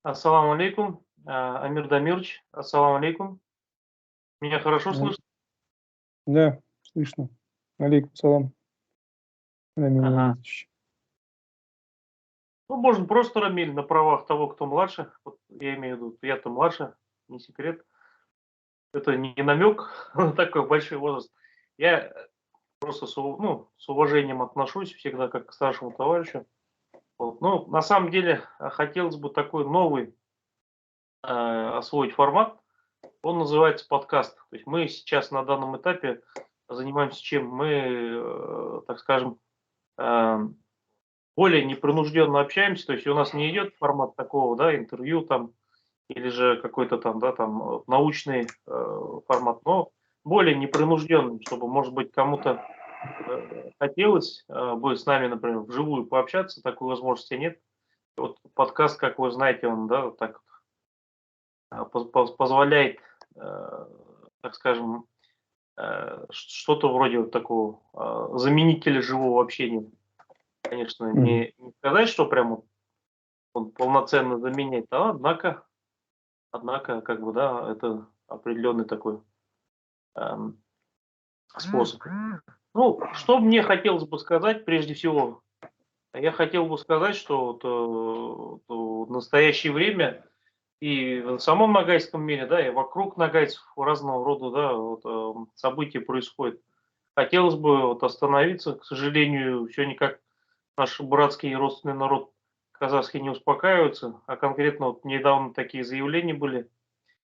Ассаламу алейкум, Амир Дамирович, ассаламу алейкум. Меня хорошо М, слышно? Да, слышно. Алейкум салам, Рамиль Ага. Леонидович. Ну, можно просто Рамиль на правах того, кто младше. Вот я имею в виду, я-то младше, не секрет. Это не намек на такой большой возраст. Я просто с уважением отношусь всегда как к старшему товарищу. Вот. Ну, на самом деле, хотелось бы такой новый освоить формат. Он называется подкаст. То есть мы сейчас на данном этапе занимаемся чем? Мы, так скажем, э, более непринужденно общаемся, то есть у нас не идет формат такого, да, интервью там, или же какой-то там, да, там научный формат, но более непринужденный, чтобы, может быть, кому-то хотелось бы с нами, например, вживую пообщаться, такой возможности нет. Вот подкаст, как вы знаете, он, да, вот так позволяет, так скажем, что-то вроде вот такого заменителя живого общения. Конечно, Мгм. не сказать, что прям он полноценно заменяет, а однако, как бы, да, это определенный такой эм, способ. Ну, что мне хотелось бы сказать, прежде всего, я хотел бы сказать, что вот, в настоящее время и в самом Ногайском мире, да, и вокруг ногайцев разного рода, да, вот, события происходят. Хотелось бы вот остановиться, к сожалению, все никак наш братский и родственный народ казахский не успокаивается, а конкретно вот недавно такие заявления были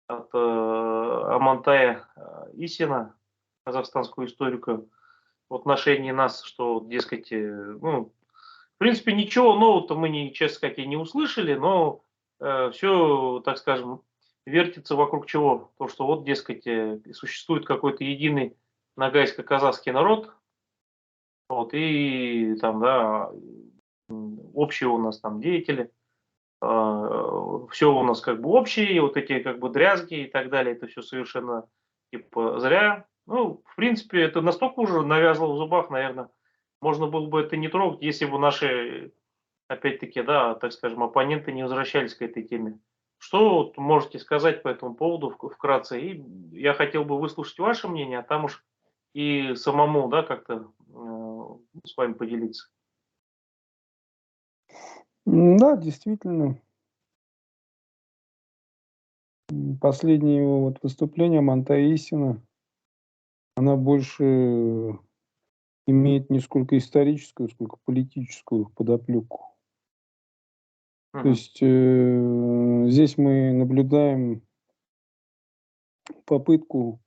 от Амантая Исина, казахстанского историка, в отношении нас, что, дескать, ну, в принципе, ничего нового-то мы, честно сказать, и не услышали, но все, так скажем, вертится вокруг чего? То, что вот, дескать, существует какой-то единый ногайско-казахский народ, вот, и там, да, общие у нас там деятели, все у нас как бы общее, и вот эти как бы дрязги и так далее, это все совершенно типа зря. Ну, в принципе, это настолько уже навязло в зубах, наверное, можно было бы это не трогать, если бы наши, опять-таки, да, так скажем, оппоненты не возвращались к этой теме. Что вот можете сказать по этому поводу вкратце? И я хотел бы выслушать ваше мнение, а там уж и самому, да, как-то с вами поделиться. Да, действительно, последнее его вот выступление Манта Исина, она больше имеет не сколько историческую, сколько политическую подоплеку. То Мгм. есть здесь мы наблюдаем попытку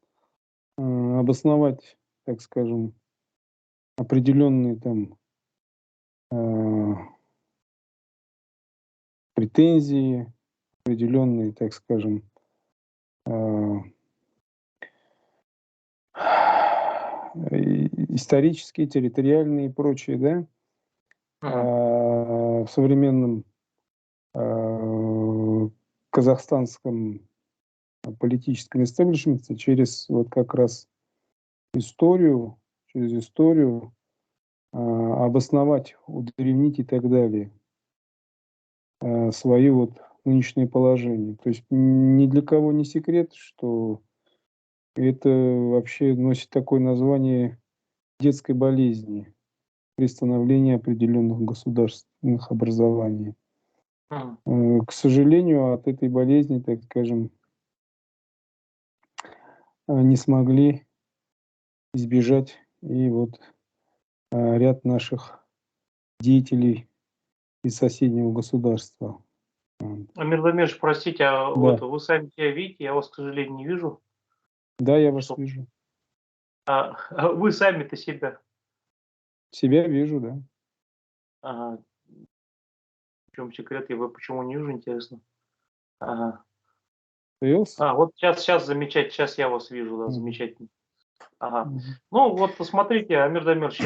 обосновать, так скажем, определенные там э, претензии, определенные, так скажем, э, исторические, территориальные и прочие, да, Мгм. в современном а, казахстанском политическом истеблишменте через вот как раз историю, через историю обосновать, удревнить и так далее свои вот нынешнее положение. То есть ни для кого не секрет, что это вообще носит такое название детской болезни при становлении определенных государственных образований. Мгм. К сожалению, от этой болезни, так скажем, не смогли избежать и вот ряд наших деятелей из соседнего государства. Вот. Амир Дамирович, простите, а вот Да, вы сами себя видите, я вас, к сожалению, не вижу. да, я вас Что? вижу. А вы сами-то себя. Себя вижу, да. Ага. В чем секрет? Я вы почему не вижу, интересно. Ага. Появился? Вот сейчас замечательно, сейчас я вас вижу, да, Мгм. замечательно. Ага. Мгм. Ну, вот посмотрите, Амир Дамирович,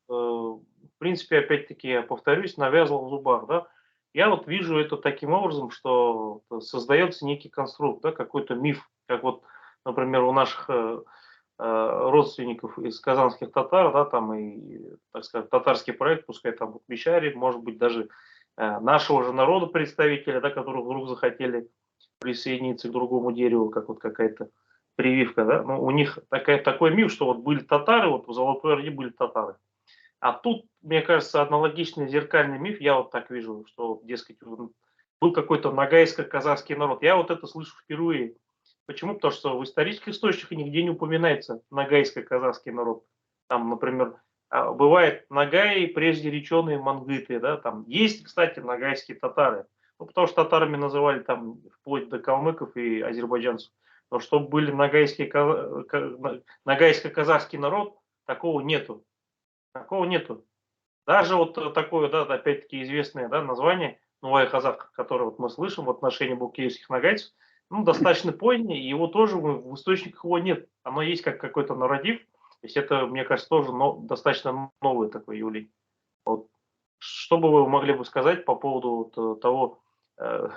в принципе, опять-таки, я повторюсь, навязывал в зубах, да. Я вот вижу это таким образом, что создается некий конструкт, да, какой-то миф, как вот, например, у наших родственников из казанских татар, да, там и, так сказать, татарский проект, пускай там вот Мишари, может быть, даже нашего же народа представителя, да, которые вдруг захотели присоединиться к другому дереву, как вот какая-то прививка, да, ну, у них такой миф, что вот были татары, вот в Золотой Орде были татары. А тут, мне кажется, аналогичный зеркальный миф, я вот так вижу, что, дескать, был какой-то ногайско-казахский народ. Я вот это слышу впервые. Почему? Потому что в исторических источниках нигде не упоминается ногайско-казахский народ. Там, например, бывает нагаи, прежде реченые мангыты, да, там есть, кстати, ногайские татары. Ну, потому что татарами называли там вплоть до калмыков и азербайджанцев. Но чтобы были ногайско-казахский народ, такого нету. Такого нету. Даже вот такое, да, опять-таки известное, да, название «Новая Казахка», которое вот мы слышим в отношении букеевских нагайцев, ну, достаточно позднее, и его тоже в источниках его нет. Оно есть как какой-то нарратив, то есть это, мне кажется, тоже достаточно новое такое явление. Вот. Что бы вы могли бы сказать по поводу вот, того, э,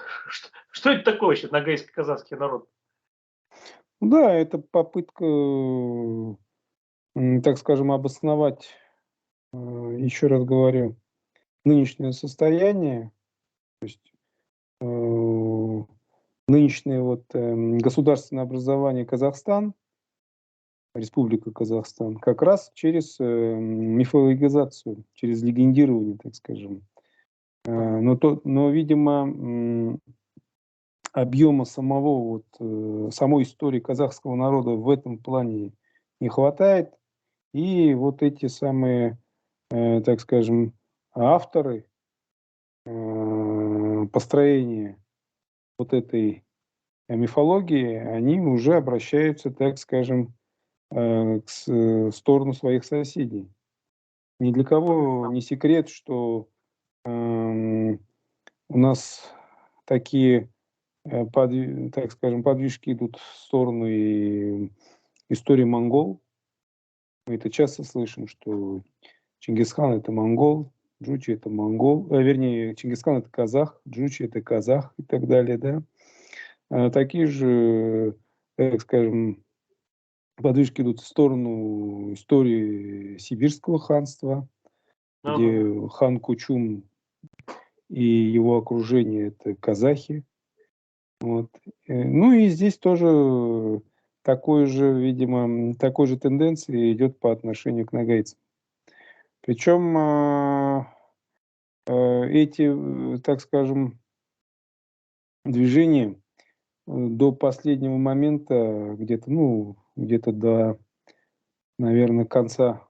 что это такое вообще нагайско-казахский народ? Да, это попытка, так скажем, обосновать, еще раз говорю, нынешнее состояние, то есть нынешнее вот государственное образование Казахстан, Республика Казахстан, как раз через мифологизацию, через легендирование, так скажем. Но, видимо, объема самой истории казахского народа в этом плане не хватает. И вот эти самые, так скажем, авторы построения вот этой мифологии, они уже обращаются, так скажем, в сторону своих соседей. Ни для кого не секрет, что у нас такие, так скажем, подвижки идут в сторону и истории монгол. Мы это часто слышим, что Чингисхан – это монгол, Джучи – это монгол, вернее, Чингисхан – это казах, Джучи – это казах и так далее, да. Такие же, так скажем, подвижки идут в сторону истории сибирского ханства, Да, да, да. где хан Кучум и его окружение – это казахи. Вот. Ну и здесь тоже такой же тенденции идет по отношению к нагайцам. Причем эти, так скажем, движения до последнего момента, где-то до, наверное, конца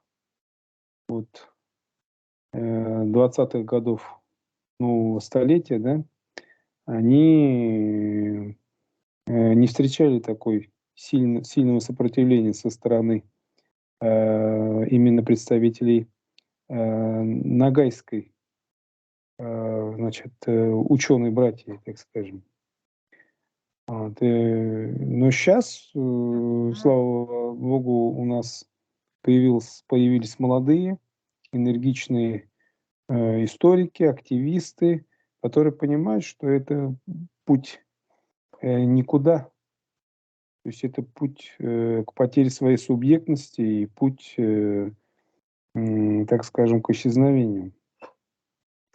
вот, 20-х годов нового столетия, да, они не встречали такой сильного сопротивления со стороны именно представителей нагайской, значит, ученой братья, так скажем. Вот, но сейчас, слава богу, у нас появились молодые, энергичные историки, активисты, которые понимают, что это путь никуда. То есть это путь к потере своей субъектности и путь, так скажем, к исчезновению.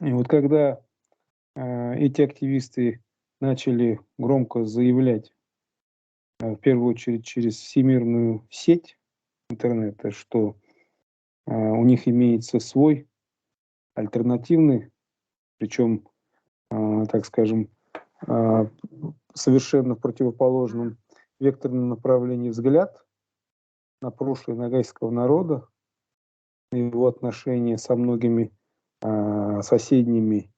И вот когда эти активисты начали громко заявлять, в первую очередь через всемирную сеть интернета, что у них имеется свой альтернативный, причем, так скажем, совершенно в противоположном векторном направлении взгляд на прошлое ногайского народа, на его отношения со многими соседними,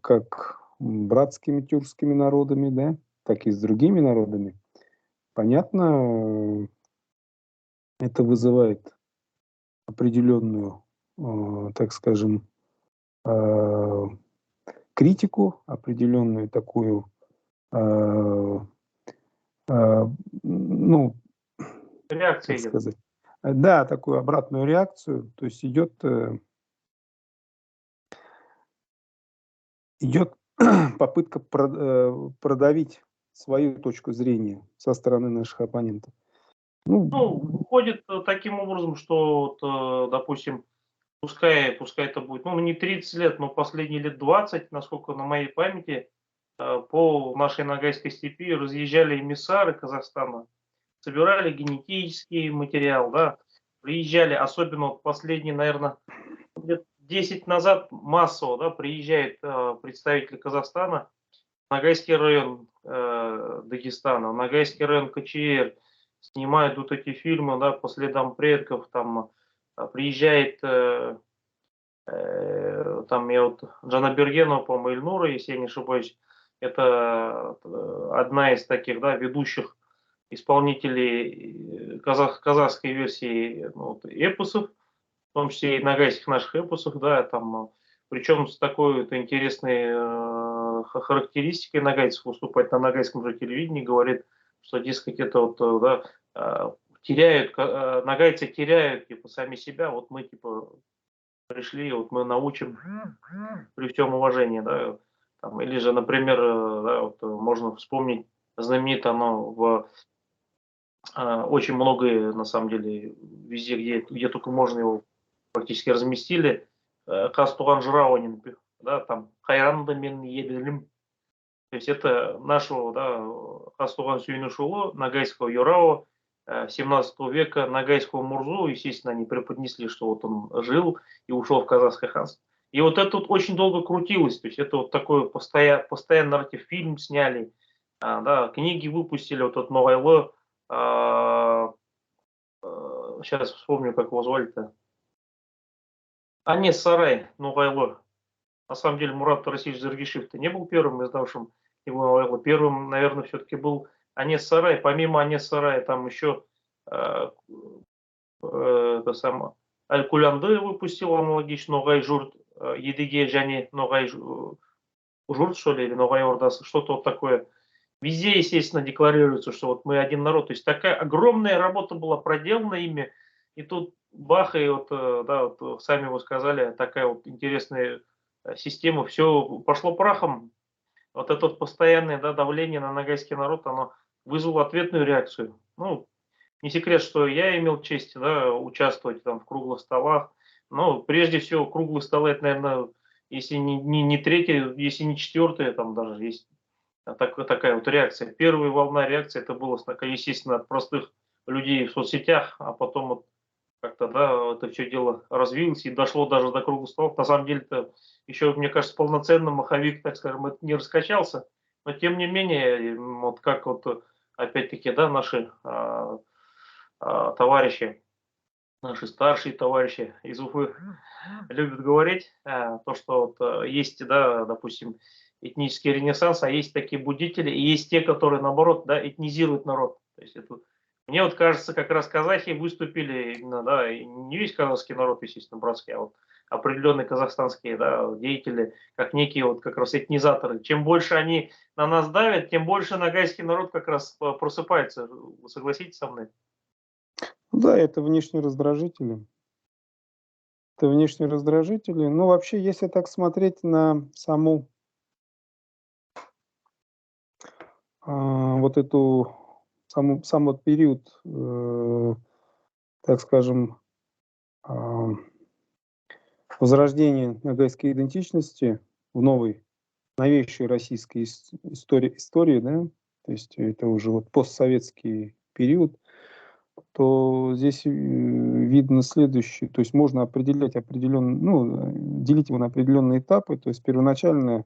как братскими тюркскими народами, да, так и с другими народами. Понятно, это вызывает определенную, так скажем, критику, определенную такую, ну, Реакция как идет. сказать, да, такую обратную реакцию, то есть идет попытка продавить свою точку зрения со стороны наших оппонентов. Ну, Ну, выходит таким образом, что, вот, допустим, пускай это будет, ну, не 30 лет, но последние лет 20, насколько на моей памяти, по нашей Ногайской степи разъезжали эмиссары Казахстана, собирали генетический материал, да, приезжали, особенно вот последние, наверное, лет 10 назад массово, да, приезжает представитель Казахстана, Ногайский район Дагестана, Ногайский район КЧР, снимают вот эти фильмы, да, по следам предков, там приезжает, там я вот Джанабергенова, по-моему, Ильнура, если я не ошибаюсь, это одна из таких, да, ведущих исполнителей казахской версии, ну, вот, эпосов, в том числе и ногайских наших эпосов, да, там, причем с такой вот интересной характеристикой ногайцев выступать на ногайском же телевидении, говорит, что, дескать, это вот, да, теряют, ногайцы теряют, типа, сами себя, вот мы, типа, пришли, вот мы научим при всем уважении, да, там, или же, например, да, вот, можно вспомнить знаменито оно в очень многое, на самом деле, везде, где только можно его практически разместили. Казтуган Жыраунин, да, там, Хайранды мен ебелим. То есть это нашего, да, Казтуган Сүйінішұлы, Ногайского Юрао, 17 века, Ногайского Мурзу, естественно, они преподнесли, что вот он жил и ушел в казахское ханство. И вот это вот очень долго крутилось, то есть это вот такой постоянный нарратив, фильм сняли, да, книги выпустили, вот этот Ноғайлы, сейчас вспомню, как его звали-то. Анес Сарай, Ноғайлы. На самом деле Мурат Расильевич Заргишев-то не был первым издавшим его Ноғайлы. Первым, наверное, все-таки был Анес Сарай. Помимо Анес Сарая, там еще это самое, Аль-Кулянды выпустил аналогично, Ноғай журт, Едіге және Ноғай журт, что ли, или Ноғай ордасы, что-то вот такое. Везде, естественно, декларируется, что вот мы один народ. То есть такая огромная работа была проделана ими. И тут бах, и вот, да, вот сами вы сказали, такая вот интересная система. Все пошло прахом. Вот это вот постоянное, да, давление на ногайский народ, оно вызвало ответную реакцию. Ну, не секрет, что я имел честь, да, участвовать там в круглых столах. Но прежде всего круглые столы, это, наверное, если не третье, если не четвертое, там даже есть такая вот реакция. Первая волна реакции это было, естественно, от простых людей в соцсетях, а потом вот как-то, да, это все дело развилось и дошло даже до круглых столов. На самом деле-то еще, мне кажется, полноценно маховик, так скажем, это не раскачался, но тем не менее, вот как вот опять-таки, да, наши товарищи, наши старшие товарищи из Уфы любят говорить, то, что вот, есть, да, допустим, этнический ренессанс, а есть такие будители, и есть те, которые, наоборот, да, этнизируют народ. То есть это, мне вот кажется, как раз казахи выступили именно, да, и не весь казахский народ, естественно, братский, а вот определенные казахстанские, да, деятели, как некие вот как раз этнизаторы. Чем больше они на нас давят, тем больше ногайский народ как раз просыпается. Вы согласитесь со мной? Да, это внешние раздражители. Это внешние раздражители. Ну, вообще, если так смотреть на саму вот эту сам вот период, так скажем, э, возрождения ногайской идентичности в новейшей российской истории, да, то есть это уже вот постсоветский период, то здесь видно следующее. То есть можно определять делить его на определенные этапы. То есть первоначально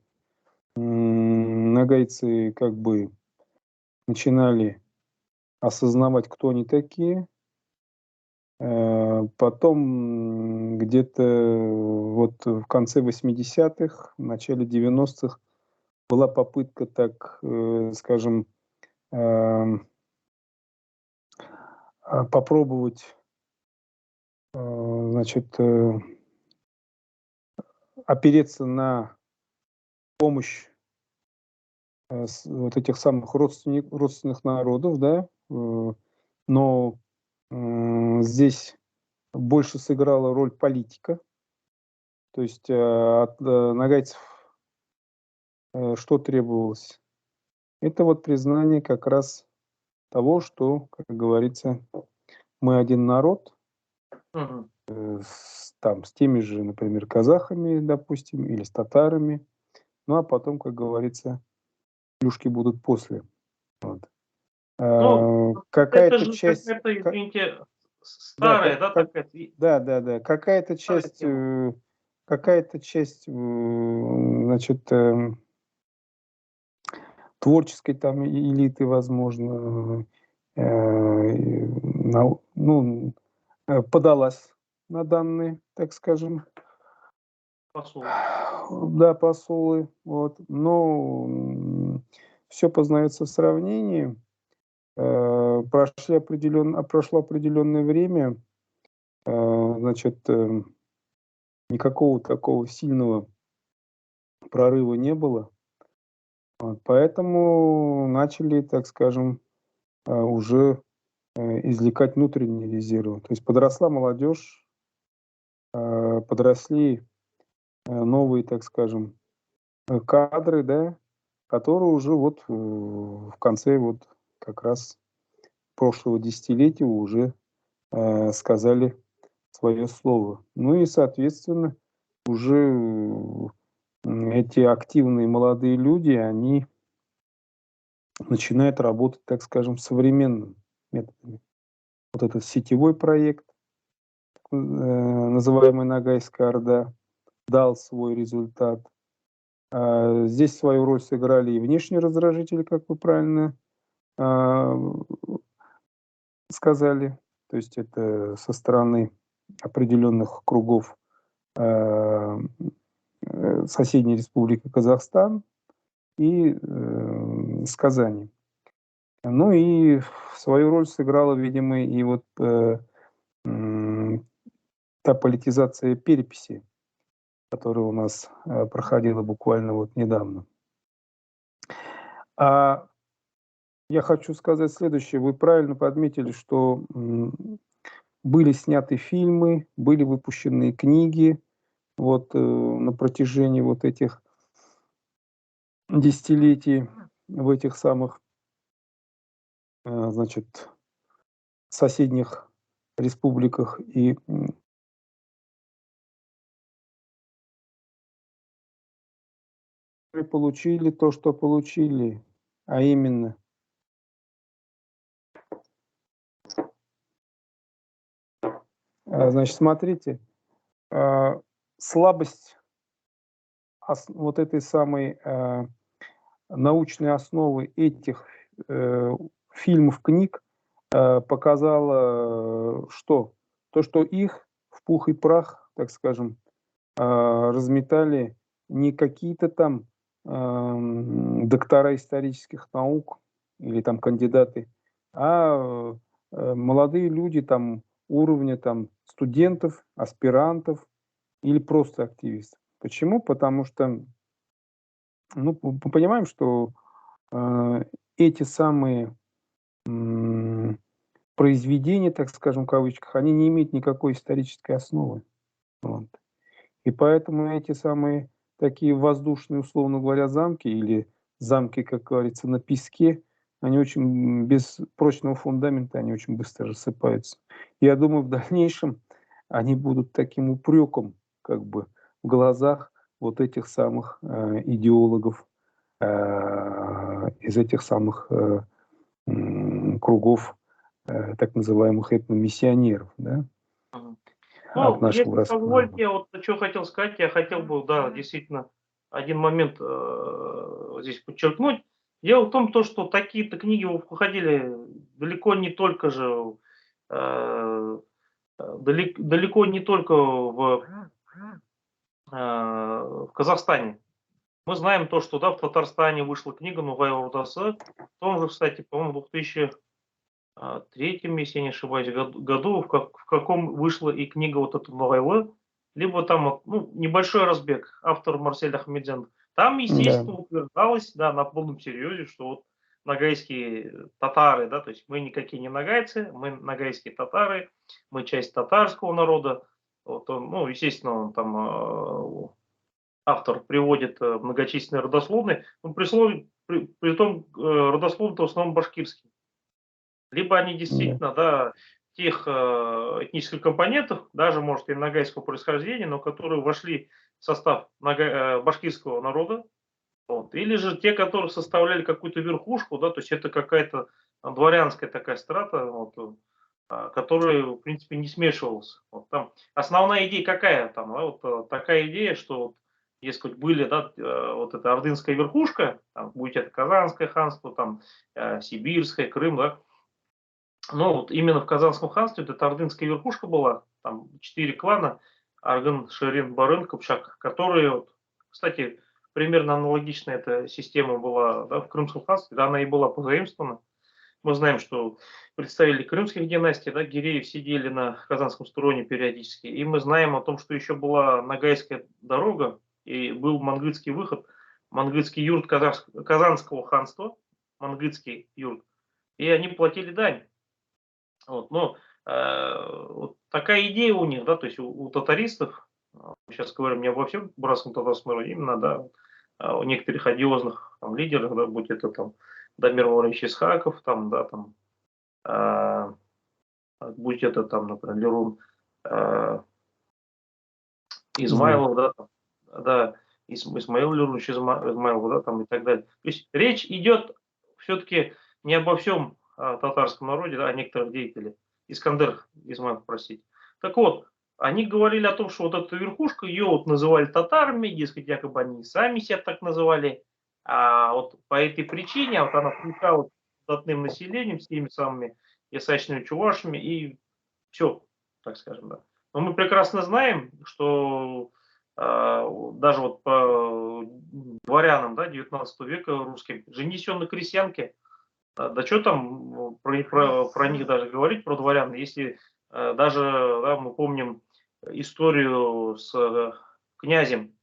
нагайцы как бы начинали осознавать, кто они такие. Потом где-то вот в конце 80-х, в начале 90-х была попытка, так скажем, попробовать, значит, опереться на помощь вот этих самых родственных народов, да, но здесь больше сыграла роль политика, то есть от нагайцев что требовалось? Это вот признание как раз того, что, как говорится, мы один народ, Мгм. с теми же, например, казахами, допустим, или с татарами. Ну, а потом, как говорится, плюшки будут после. Вот. Ну, это Какая-то же часть, какая-то, извините, да, старая, да, такая да, старая тема. какая-то часть, значит, творческой там элиты, возможно, ну, подалась на данные, так скажем, Посулы. да, посулы, вот. Но все познается в сравнении. Прошло определенное время, значит, никакого такого сильного прорыва не было. Вот, поэтому начали, так скажем, уже извлекать внутренние резервы. То есть подросла молодежь, подросли новые, так скажем, кадры, да, которые уже вот в конце вот как раз прошлого десятилетия уже сказали свое слово. Ну и, соответственно, уже эти активные молодые люди, они начинают работать, так скажем, современными методами. Вот этот сетевой проект, называемый Ногайская Орда, дал свой результат. Здесь свою роль сыграли и внешние раздражители, как вы правильно а, сказали. То есть это со стороны определенных кругов соседней республики Казахстан и с Казани. Ну и свою роль сыграла, видимо, и вот та политизация переписи, которая у нас проходила буквально вот недавно. А я хочу сказать следующее. Вы правильно подметили, что были сняты фильмы, были выпущены книги вот на протяжении вот этих десятилетий в этих самых, значит, соседних республиках. И мы получили то, что получили, а именно значит, смотрите, слабость вот этой самой научной основы этих фильмов, книг показала что? То, что их в пух и прах, так скажем, разметали не какие-то там доктора исторических наук или там кандидаты, а молодые люди там уровня там студентов, аспирантов или просто активистов. Почему? Потому что, ну, мы понимаем, что эти самые произведения, так скажем, в кавычках, они не имеют никакой исторической основы. Вот. И поэтому эти самые такие воздушные, условно говоря, замки или замки, как говорится, на песке, они очень без прочного фундамента, они очень быстро рассыпаются. Я думаю, в дальнейшем они будут таким упреком как бы в глазах вот этих самых идеологов из этих самых кругов так называемых этномиссионеров, да, от Ну, нашего если братского народа. позволите, я вот что хотел сказать, я хотел бы, да, действительно, один момент здесь подчеркнуть. Дело в том, что такие-то книги выходили далеко не только же, далеко не только в Казахстане. Мы знаем то, что, да, в Татарстане вышла книга «Нугай Ордасы», в том же, кстати, по-моему, 2003, если я не ошибаюсь, году, в каком вышла и книга вот эта новелла, либо там вот, ну, небольшой разбег, автор Марсель Ахмедзян. Там, Да, естественно, утверждалось, да, на полном серьезе, что вот нагайские татары, да, то есть мы никакие не нагайцы, мы нагайские татары, мы часть татарского народа. Вот он, ну, естественно, он там автор приводит многочисленные родословные, но при том родословные в основном башкирские. Либо они да. действительно, да, тех этнических компонентов, даже, может, и ногайского происхождения, но которые вошли в состав башкирского народа, вот. Или же те, которые составляли какую-то верхушку, да, то есть это какая-то дворянская такая страта, вот, которая, в принципе, не смешивалась. Вот там основная идея какая там, да, вот такая идея, что вот, дескать, были, да, вот эта ордынская верхушка, там, будь это Казанское ханство, там, Сибирское, Крым, да, но вот именно в Казанском ханстве вот эта ордынская верхушка была, там 4 клана, Аргын, Шерин, Барын, Кыпчак, которые, вот, кстати, примерно аналогичная эта система была, да, в Крымском ханстве, да, она и была позаимствована. Мы знаем, что представители крымских династий, да, Гиреев сидели на Казанском строне периодически, и мы знаем о том, что еще была Ногайская дорога, и был мангытский выход, мангытский юрт Казанского ханства, мангытский юрт, и они платили дань. Вот, но вот такая идея у них, да, то есть у татаристов, сейчас говорим не обо всем братском татарском народе, именно, да, у некоторых одиозных там, лидеров, да, будь это там Дамир Валерьевич Исхаков, там, да, там, а, будь это там, например, Лерун Знаю. Измайлов, да, там, да, Исмаил Лерунович Измайлов, да, там и так далее. То есть речь идет все-таки не обо всем татарском народе, да, о некоторых деятелях. Искандер Измайлов, простите. Так вот, они говорили о том, что вот эта верхушка, ее вот называли татарами, дескать, якобы они сами себя так называли. А вот по этой причине вот она включала татным населением, с теми самыми ясачными чувашами и все, так скажем, да. Но мы прекрасно знаем, что даже вот по дворянам, да, 19 века русским, женись он на крестьянке, да что там про них даже говорить, про дворян, если даже, да, мы помним историю с князем,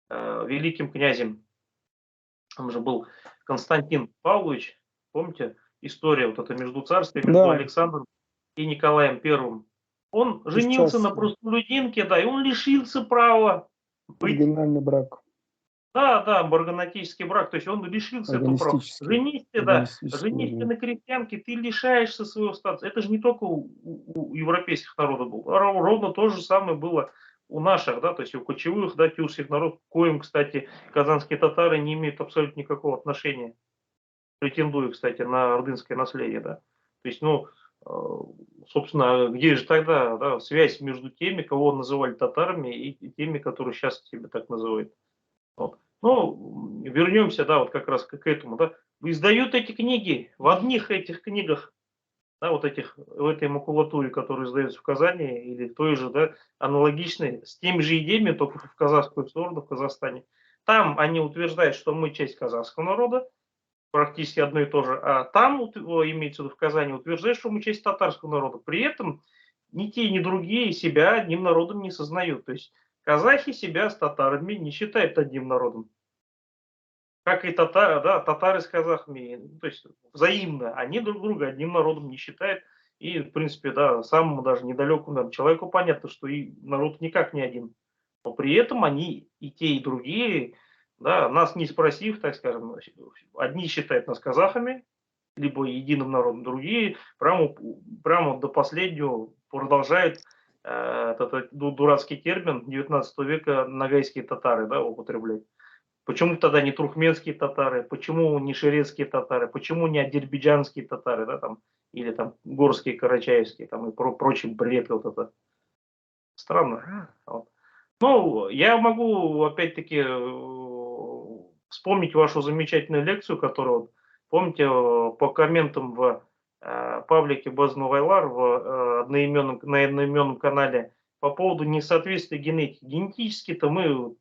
великим князем, он же был Константин Павлович, помните, история вот это между царствием, между Да, Александром и Николаем Первым. Он женился сейчас на простолюдинке, да, и он лишился права быть, оригинальный брак, да, да, барганатический брак, то есть он лишился этого права. органистический, Женись ты, да, органистический женись ты вариант. на крестьянке, ты лишаешься своего статуса. Это же не только у европейских народов было, ровно то же самое было у наших, да, то есть у кочевых, да, тюркских народов, к коим, кстати, казанские татары не имеют абсолютно никакого отношения, претендуя, кстати, на ордынское наследие, да. То есть, ну, собственно, где же тогда, да, связь между теми, кого называли татарами, и теми, которые сейчас себя так называют. Вот. Ну, вернемся, да, вот как раз к этому, да. Издают эти книги, в одних этих книгах, да, вот этих, в этой макулатуре, которая издается в Казани, или в той же, да, аналогичной, с теми же идеями, только в казахскую сторону, в Казахстане. Там они утверждают, что мы часть казахского народа, практически одно и то же. А там, имеется в виду в Казани, утверждает, что мы часть татарского народа. При этом ни те, ни другие себя одним народом не сознают. То есть казахи себя с татарами не считают одним народом. Как и татары, да, татары с казахами. Ну, то есть взаимно. Они друг друга одним народом не считают. И, в принципе, да, самому даже недалекому наверное, человеку понятно, что и народ никак не один. Но при этом они и те, и другие, да, нас не спросив, так скажем, одни считают нас казахами, либо единым народом, другие прямо до последнего продолжают этот дурацкий термин 19 века нагайские татары, да, употреблять. Почему тогда не туркменские татары, почему не шерецкие татары, почему не адербиджанские татары, да, там, или там горские, карачаевские, там, и прочий бред вот это. Странно. Вот. Ну, я могу, опять-таки, вспомнить вашу замечательную лекцию, которую, вот, помните, по комментам в паблике Базнувайлар на одноименном канале по поводу несоответствия генетики. Генетически-то мы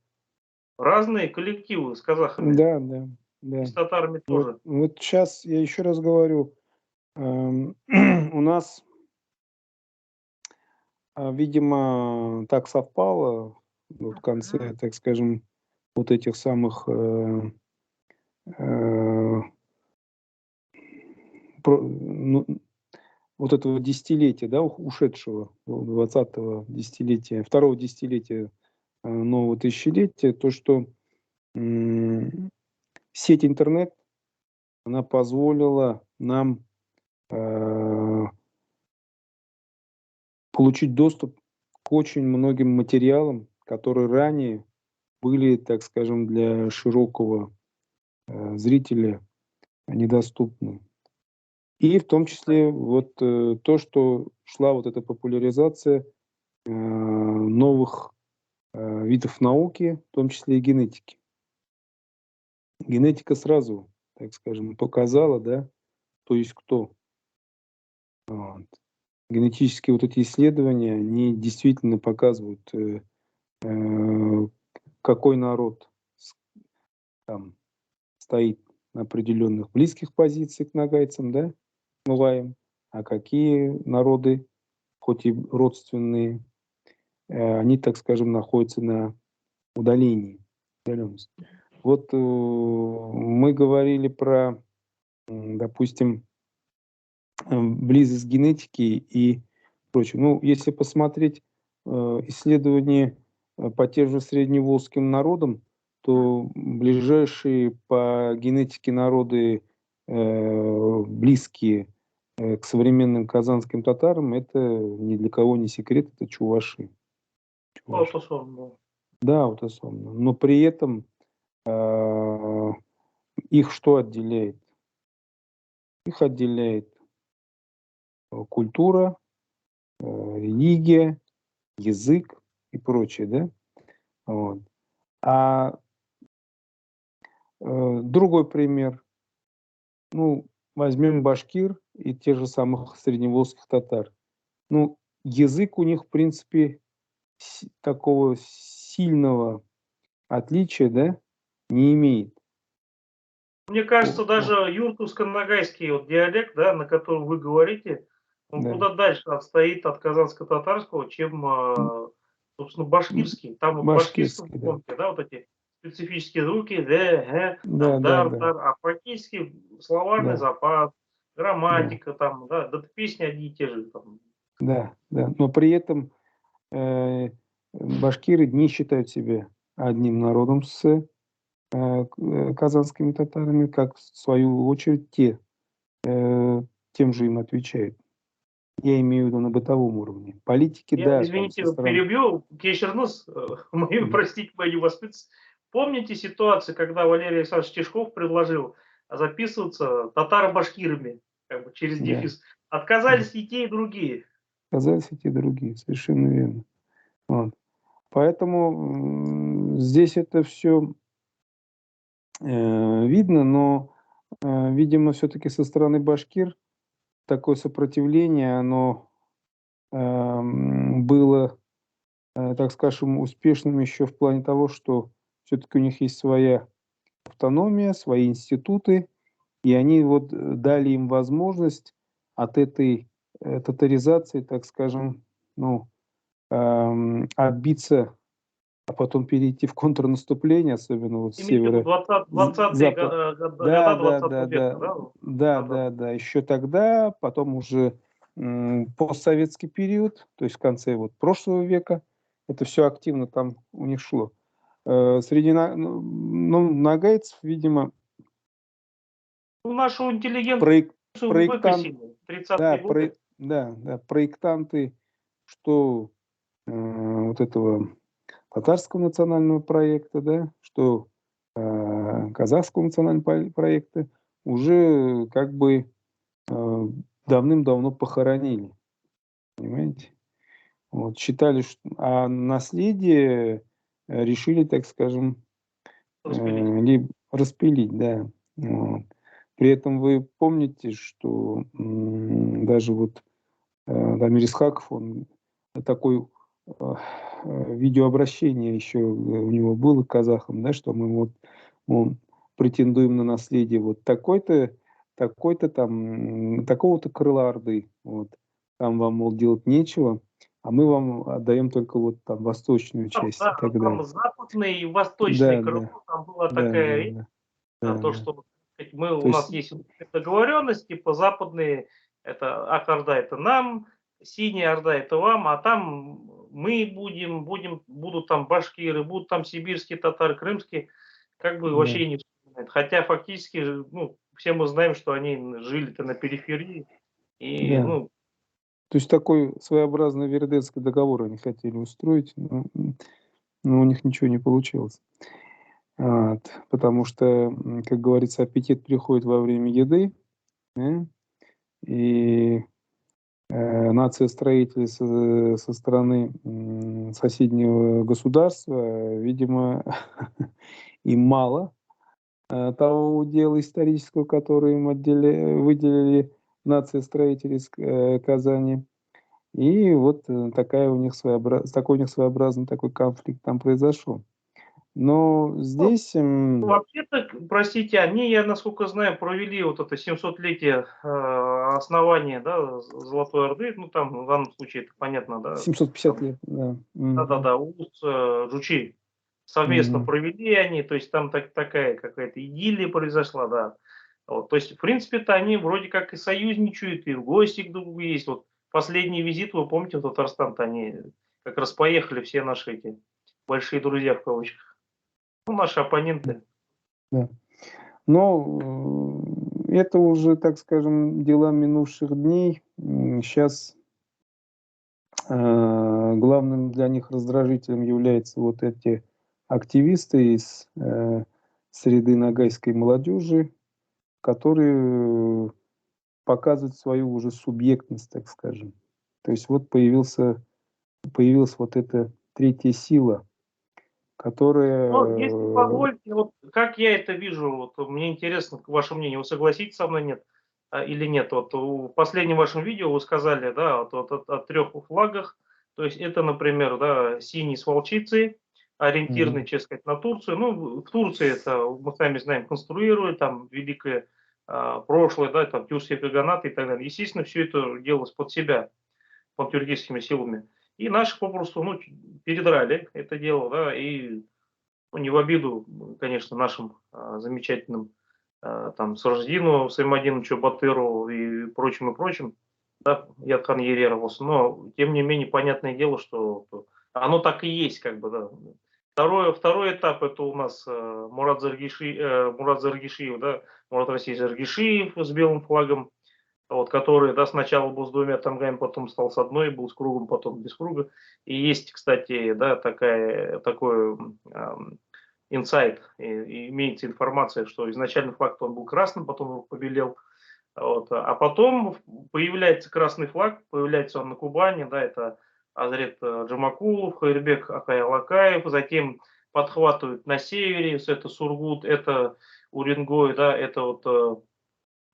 разные коллективы с казахами, Да, да, и да. с татарами Вот, тоже. вот сейчас я еще раз говорю, у нас, видимо, так совпало вот в конце, так скажем, вот этих самых э, ну, вот этого десятилетия, да, ушедшего, 20-го десятилетия, второго десятилетия нового тысячелетия, то, что сеть интернет, она позволила нам получить доступ к очень многим материалам, которые ранее были, так скажем, для широкого зрителя недоступны. И в том числе вот то, что шла вот эта популяризация новых видов науки, в том числе и генетики. Генетика сразу, так скажем, показала, да, кто есть кто. Вот. Генетические вот эти исследования, они действительно показывают, какой народ там стоит на определенных близких позициях к нагайцам, да, бываем, а какие народы, хоть и родственные, они, так скажем, находятся на удалении. Удаленности. Вот мы говорили про, допустим, близость генетики и прочее. Ну, если посмотреть исследования по тем же средневолжским народам, то ближайшие по генетике народы, близкие к современным казанским татарам, это ни для кого не секрет, это чуваши. Аутосомно. Да, аутосомно. Но при этом их что отделяет? Их отделяет культура, религия, язык и прочее, да? Вот. А другой пример. Ну, возьмем башкир и тех же самых средневолжских татар. Ну, язык у них, в принципе, такого сильного отличия, да, не имеет. Мне кажется, даже юртовско-ногайский вот диалект, да, на котором вы говорите, он Да. куда дальше отстоит от казанско-татарского, чем, собственно, башкирский. Там вот в башкирском, Башкирский, да. помните, да, вот эти специфические звуки, д, Да, там, да, дар, да. дар, а практически словарный Да, запас, да, грамматика, там, да, песни одни и те же. Там. да, да. Но при этом башкиры не считают себя одним народом с казанскими татарами, как в свою очередь те тем же им отвечают. Я имею в виду на бытовом уровне. Политики, Я, да, там извините, со стороны. перебью, Кешернус, простите мою невоспитанность. Помните ситуацию, когда Валерий Александрович Тишков предложил записываться татаро-башкирами, как бы через Да, дефис? Отказались и те, и другие. казались и те другие, совершенно верно. Вот. Поэтому здесь это все видно, но, видимо, все-таки со стороны башкир такое сопротивление, оно было, так скажем, успешным еще в плане того, что все-таки у них есть своя автономия, свои институты, и они вот дали им возможность от этой татаризации, так скажем, ну, отбиться, а потом перейти в контрнаступление, особенно вот с Имеете в виду севера, 20-е запад. Да, года да, 20 да, века, да, да? да, Да-да. да, да, еще тогда, потом уже постсоветский период, то есть в конце вот прошлого века, это все активно там у них шло. Среди нагайцев, видимо, Ну, нашу интеллигенцию проек, проектант, выкосили в 30-е годы. да, проектанты, что вот этого татарского национального проекта, да, что казахского национального проекта уже как бы давным-давно похоронили, понимаете? Вот, считали, что, а наследие решили, так скажем, Распилить. либо распилить, да. Вот. При этом вы помните, что даже вот Дамир Исхаков, он такой видеообращение еще у него было к казахам, да, что мы вот претендуем на наследие вот такой-то там, такого-то крыла Орды, вот, там вам, мол, делать нечего, а мы вам отдаем только вот там восточную Там, часть и да, так там далее. западный и восточный Да, крыло, да, там была да, такая да, речь, да, то, да. что мы, То у есть, нас есть договоренность, типа западные, это Ак-Орда это нам, Синяя Орда это вам, а там мы будут там башкиры, будут там сибирские татары, крымские, как бы да, вообще не вспоминают. Хотя фактически, ну, все мы знаем, что они жили-то на периферии, и, да. ну, То есть такой своеобразный Верденский договор они хотели устроить, но у них ничего не получилось. Вот, потому что, как говорится, аппетит приходит во время еды, да, и нация строителей со стороны соседнего государства, видимо, им мало того удела исторического, который им выделили нация строителей из Казани. И вот такой у них своеобразный такой конфликт там произошел. Но Ну, здесь вообще-то, простите, они, я насколько знаю, провели вот это 700-летие основания, да, Золотой Орды, ну там в данном случае это понятно, да, 750 там, лет, да. да-да-да, Улус, Жучи совместно Мгм. провели они, то есть там такая какая-то идиллия произошла, да. Вот, то есть, в принципе-то они вроде как и союзничают, и в гости к другу есть. Вот последний визит, вы помните, в Татарстан-то они как раз поехали все наши эти большие друзья в кавычках. Ну, наши оппоненты. Да. Но это уже, так скажем, дела минувших дней. Сейчас главным для них раздражителем являются вот эти активисты из среды нагайской молодежи, которые показывают свою уже субъектность, так скажем. То есть вот появилась вот эта третья сила, Ну, если которая позволите, вот как я это вижу, вот мне интересно ваше мнение, вы согласитесь со мной нет, или нет? Вот в последнем вашем видео вы сказали, да, о трех флагах, то есть это, например, да, синий с волчицей, ориентированный, честно сказать, на Турцию. Ну, в Турции это, мы сами знаем, конструируют, там великое прошлое, да, там тюркские каганаты и так далее. Естественно, все это делалось под себя, под тюркскими силами. И наши попросту, ну, передрали это дело, да, и ну, не в обиду, конечно, нашим замечательным там Сраждину, Саймадиновичу Батыру и прочим, да, Ядхан Ерерову, но тем не менее, понятное дело, что оно так и есть, как бы, да. Второй этап это у нас Мурат Заргишиев, да, Мурат Расиевич Заргишиев с белым флагом, вот, который, да, сначала был с двумя тамгами, потом стал с одной, был с кругом, потом без круга. И есть, кстати, да, такой инсайт, и имеется информация, что изначально флаг он был красным, потом он побелел. Вот, а потом появляется красный флаг, появляется он на Кубани, да, это Азрет Джамакулов, Хайрбек Акаялакаев, затем подхватывают на севере, это Сургут, это Уренгой, да, это вот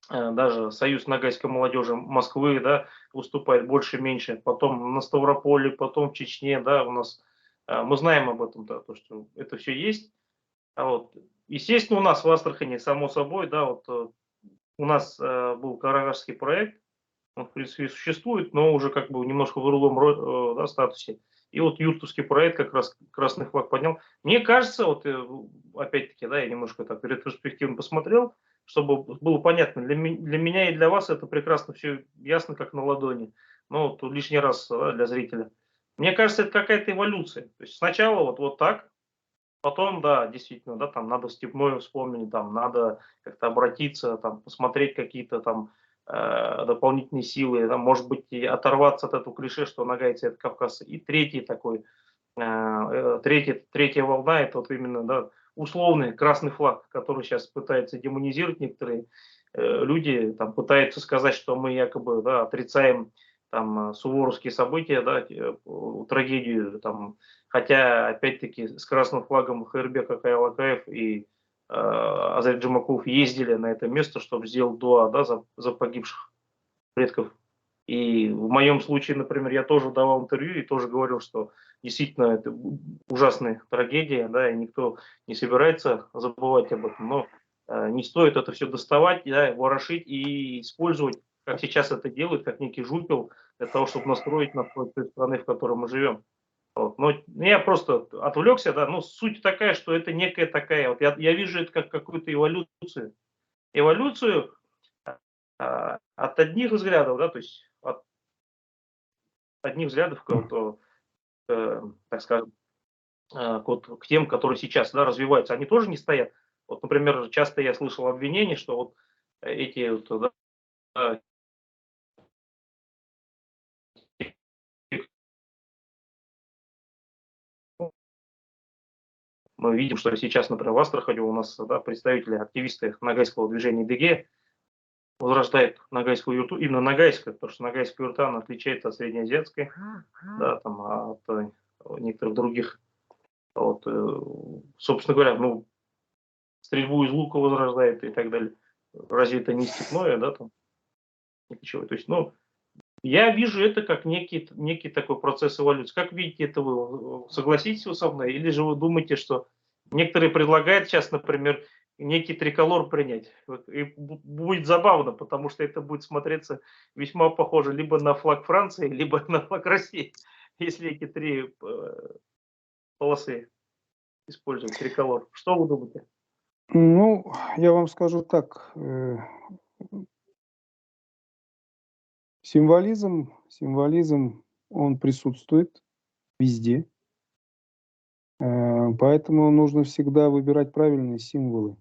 даже Союз нагайской молодежи Москвы, да, выступает больше-меньше, потом на Ставрополе, потом в Чечне, да, у нас, мы знаем об этом, да, то, что это все есть. Вот. Естественно, у нас в Астрахани, само собой, да, вот у нас был Карагашский проект, он, в принципе, и существует, но уже как бы немножко в другом да, статусе. И вот Юртовский проект как раз красный флаг поднял. Мне кажется, вот опять-таки, да, я немножко так ретроспективно посмотрел, чтобы было понятно, для меня и для вас это прекрасно все ясно, как на ладони. Но вот лишний раз, да, для зрителя. Мне кажется, это какая-то эволюция. То есть сначала вот так, потом, да, действительно, да, там надо Степное вспомнить, там надо как-то обратиться, там посмотреть какие-то там дополнительные силы, там, может быть, и оторваться от этого клише, что нагайцы это кавказцы. И третий такой, третья волна, это вот именно, да, условный красный флаг, который сейчас пытаются демонизировать некоторые люди, там пытаются сказать, что мы якобы, да, отрицаем там суворовские события, да, трагедию, там, хотя, опять-таки, с красным флагом Хайрбек Акаялакаев и Азарит Джумакулов ездили на это место, чтобы сделать дуа, да, за погибших предков. И в моем случае, например, я тоже давал интервью и тоже говорил, что действительно это ужасная трагедия, да, и никто не собирается забывать об этом, но не стоит это все доставать, да, ворошить и использовать, как сейчас это делают, как некий жупел, для того, чтобы настроить на той страны, в которой мы живем. Вот. Но я просто отвлекся, да, но суть такая, что это некая такая, вот я вижу это как какую-то эволюцию. Эволюцию от одних взглядов, да, то есть от одних взглядов так скажем, к тем, которые сейчас, да, развиваются, они тоже не стоят. Вот, например, часто я слышал обвинения, что вот эти вот, да, Мы видим, что сейчас, например, в Астрахани у нас, да, представители, активисты ногайского движения ДГ возрождает ногайскую юрту, именно ногайская, потому что ногайская юрта, она отличается от среднеазиатской, да, там, от некоторых других. Вот, собственно говоря, ну, стрельбу из лука возрождает и так далее. Разве это не степное, да, там, ничего. То есть, ну, я вижу это как некий такой процесс эволюции. Как видите это вы? Согласитесь вы со мной? Или же вы думаете, что некоторые предлагают сейчас, например, некий триколор принять? Вот, и будет забавно, потому что это будет смотреться весьма похоже либо на флаг Франции, либо на флаг России, если эти три полосы использовать, триколор. Что вы думаете? Ну, я вам скажу так, символизм, он присутствует везде, поэтому нужно всегда выбирать правильные символы.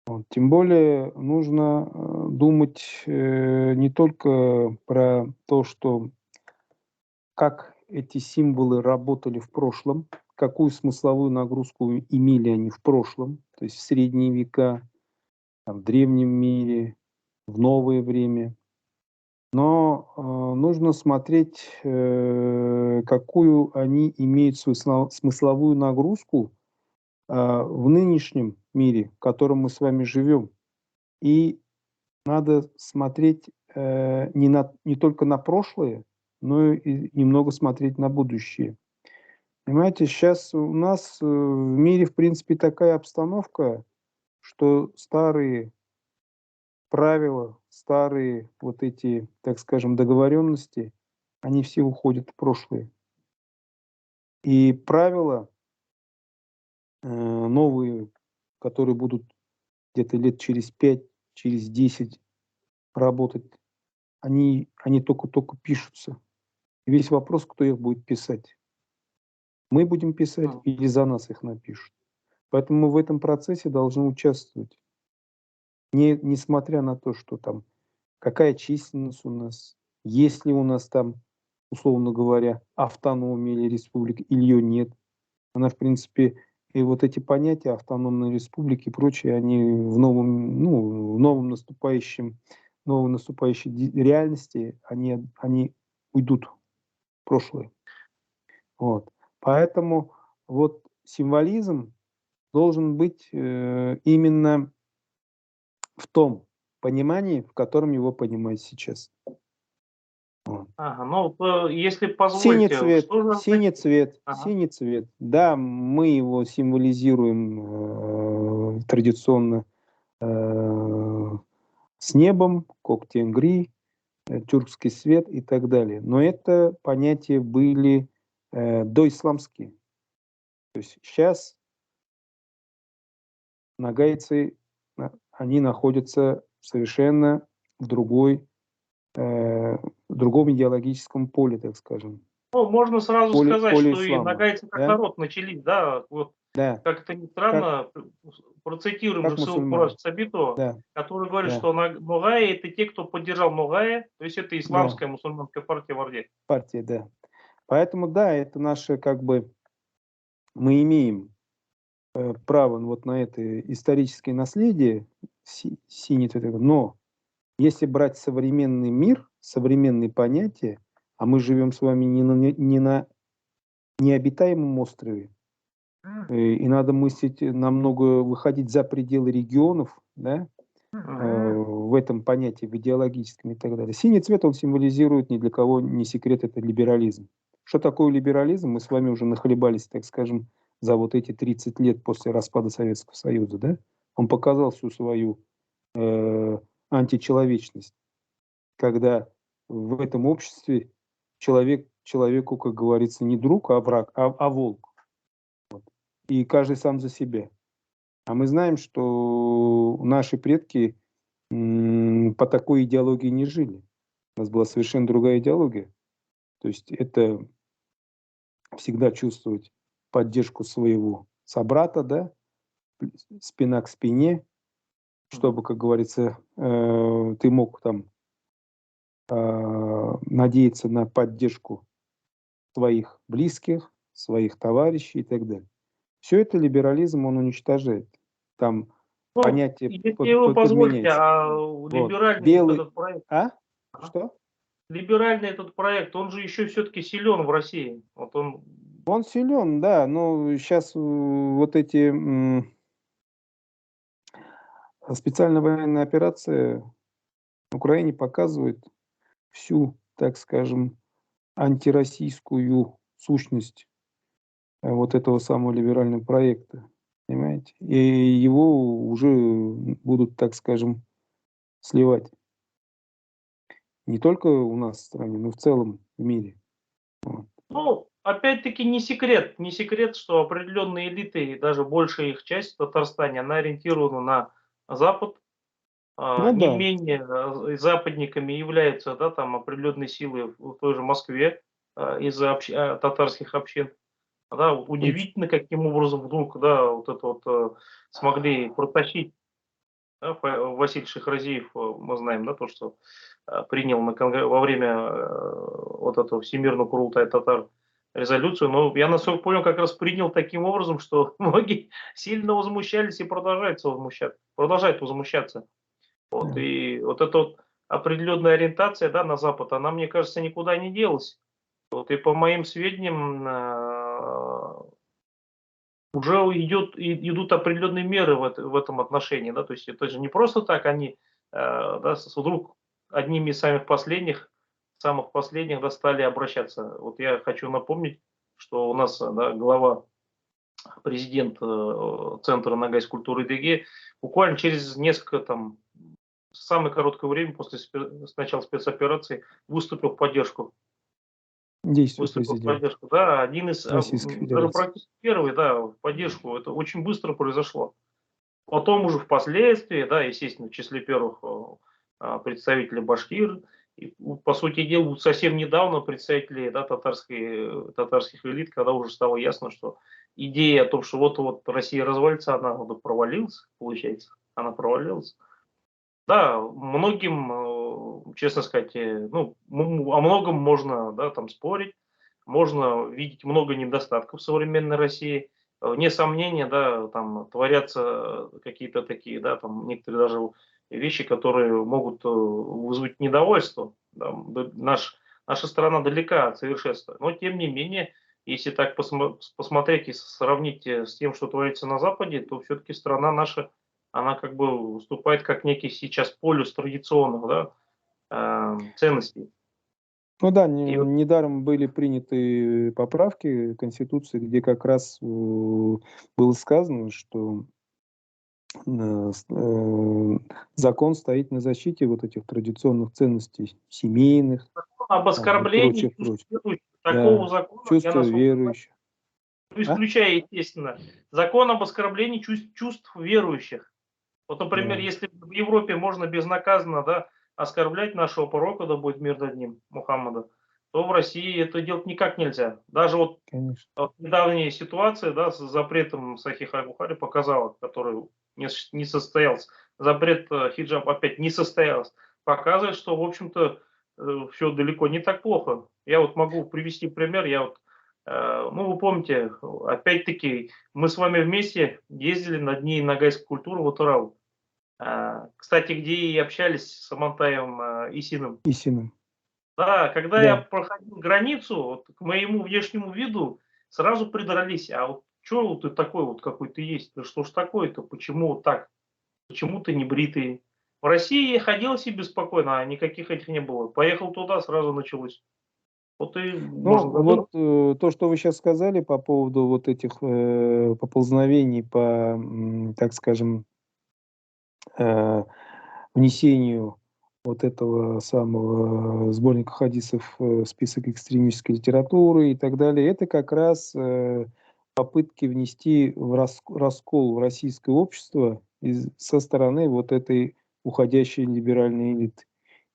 Вот. Тем более нужно думать не только про то, что как эти символы работали в прошлом, какую смысловую нагрузку имели они в прошлом, то есть в средние века, там, в древнем мире, в новое время. Но нужно смотреть, какую они имеют смысловую нагрузку в нынешнем мире, в котором мы с вами живем. И надо смотреть не только на прошлое, но и немного смотреть на будущее. Понимаете, сейчас у нас в мире, в принципе, такая обстановка, что старые правила, старые вот эти, так скажем, договоренности, они все уходят в прошлое. И правила новые, которые будут где-то лет через 5, через 10 работать, они только-только пишутся. И весь вопрос, кто их будет писать. Мы будем писать или за нас их напишут. Поэтому мы в этом процессе должны участвовать. Несмотря на то, что там какая численность у нас, есть ли у нас там, условно говоря, автономия или республика, или ее нет. Она, в принципе, и вот эти понятия автономной республики и прочее, они в новой наступающей реальности, они уйдут в прошлое. Вот. Поэтому вот символизм должен быть именно в том понимании, в котором его понимают сейчас. Вот. Ага, ну, если позволите, что же... Синий цвет. Да, мы его символизируем традиционно с небом, Коктенгри, тюркский свет и так далее. Но это понятия были доисламские. То есть сейчас нагайцы, они находятся совершенно в другом идеологическом поле, так скажем. Ну, можно сразу сказать, Поле что и ислама. нагайцы как Да? народ начались, да, вот Да. как это ни странно, процитируем же Как ссылку мусульмане. Сабитова, Да. который говорит, Да. что Ногаи это те, кто поддержал Ногая, то есть это исламская мусульманская партия в Орде. Партия, да. Поэтому, да, это наше, как бы, мы имеем право вот на это историческое наследие, синий цвет, но если брать современный мир, современные понятия, а мы живем с вами не на необитаемом острове, и надо мыслить намного, выходить за пределы регионов, да, в этом понятии, в идеологическом и так далее. Синий цвет, он символизирует, ни для кого не секрет, это либерализм. Что такое либерализм? Мы с вами уже нахлебались, так скажем, за вот эти 30 лет после распада Советского Союза. Да? Он показал всю свою античеловечность, когда в этом обществе человеку, как говорится, не друг, а враг, а волк. Вот. И каждый сам за себя. А мы знаем, что наши предки по такой идеологии не жили. У нас была совершенно другая идеология. То есть это всегда чувствовать поддержку своего собрата, да, спина к спине, чтобы, как говорится, ты мог там надеяться на поддержку твоих близких, своих товарищей и так далее. Все это либерализм он уничтожает. Там Ну, понятие если вы позволите, подменяется. а Вот. либеральный вот Белый... этот проект, А? ага, Что? либеральный этот проект, он же еще все-таки силен в России. Вот он, Он силен, да, но сейчас вот эти специальная военная операция в Украине показывает всю, так скажем, антироссийскую сущность вот этого самого либерального проекта. Понимаете? И его уже будут, так скажем, сливать. Не только у нас в стране, но в целом в мире. Вот. ну, опять-таки не секрет, что определенные элиты, и даже большая их часть в Татарстане, она ориентирована на Запад. Ну Не да, менее западниками являются, да, там определенные силы в той же Москве из-за татарских общин. Да, вот очень. удивительно, каким образом вдруг, да, вот это вот смогли протащить, да, Василий Шахразеев, мы знаем, да, то, что принял во время вот этого Всемирного Курултая татар резолюцию, но я, насколько понял, как раз принял таким образом, что многие сильно возмущались и продолжают возмущаться. Вот, Да. и вот эта вот определенная ориентация, да, на Запад, она, мне кажется, никуда не делась. Вот, и по моим сведениям, уже идут определенные меры в этом отношении, да, то есть это же не просто так они, да, вдруг одними из самых последних, да, стали обращаться. Вот я хочу напомнить, что у нас, да, глава, президент Центра Ногайской культуры ДГ буквально через несколько там, самое короткое время после с начала спецоперации Действует выступил в президент поддержку, да, один из, Российской даже Федерации. практически первый, да, в поддержку, это очень быстро произошло. Потом уже впоследствии, да, естественно, в числе первых представителей башкир, и, по сути дела, вот совсем недавно представители, да, татарских элит, когда уже стало ясно, что идея о том, что вот Россия развалится, она вот провалилась, получается, она провалилась. Да, многим, честно сказать, ну, о многом можно, да, там спорить, можно видеть много недостатков в современной России. Вне сомнения, да, там творятся какие-то такие, да, там некоторые даже вещи, которые могут вызвать недовольство. Да. Наша страна далека от совершенства. Но, тем не менее, если так посмотреть и сравнить с тем, что творится на Западе, то все-таки страна наша, она как бы выступает как некий сейчас полюс традиционных, да, ценностей. Ну да, И вот, недаром были приняты поправки Конституции, где как раз было сказано, что закон стоит на защите вот этих традиционных ценностей семейных, об там, и оскорблении прочее, чувств прочее. верующих, такого Да, закона, я чувства насколько знаю, верующих. ну, А? исключая, естественно, закон об оскорблении чувств верующих. Вот, например, Да, если в Европе можно безнаказанно, да, оскорблять нашего пророка, да будет мир над ним, Мухаммада, то в России это делать никак нельзя. Даже конечно. вот недавняя ситуация, да, с запретом Сахих Аль-Бухари показала, который не состоялся. Запрет хиджаб опять не состоялся. Показывает, что, в общем-то, все далеко не так плохо. Я вот могу привести пример. Ну, вы помните, опять-таки, мы с вами вместе ездили на дни ногайской культуры в Атырау. Кстати, где и общались с Амантаем Исиным. Истинным. Да, когда я Да, проходил границу, вот, к моему внешнему виду сразу придрались. А вот что вот ты такой вот, какой ты есть? Да что ж такое-то? Почему вот так? Почему ты не бритый? В России я ходил себе спокойно, а никаких этих не было. Поехал туда, сразу началось. Вот и ну, можно вот задуматься. то, что вы сейчас сказали по поводу вот этих поползновений по, так скажем, э, внесению вот этого самого сборника хадисов в список экстремистской литературы и так далее, это как раз попытки внести в раскол в российское общество со стороны вот этой уходящей либеральной элиты.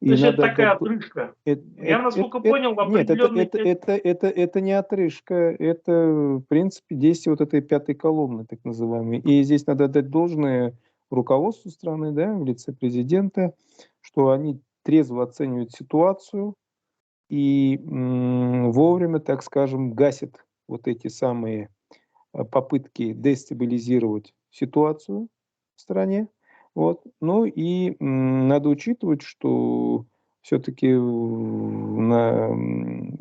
То И есть это надо отдать... такая отрыжка. Я, насколько понял, Нет, определенные части. это не отрыжка, это, в принципе, действие вот этой пятой колонны, так называемой. И здесь надо отдать должное руководству страны, да, в лице президента, что они трезво оценивают ситуацию и вовремя, так скажем, гасят вот эти самые попытки дестабилизировать ситуацию в стране. Вот. Ну и надо учитывать, что все-таки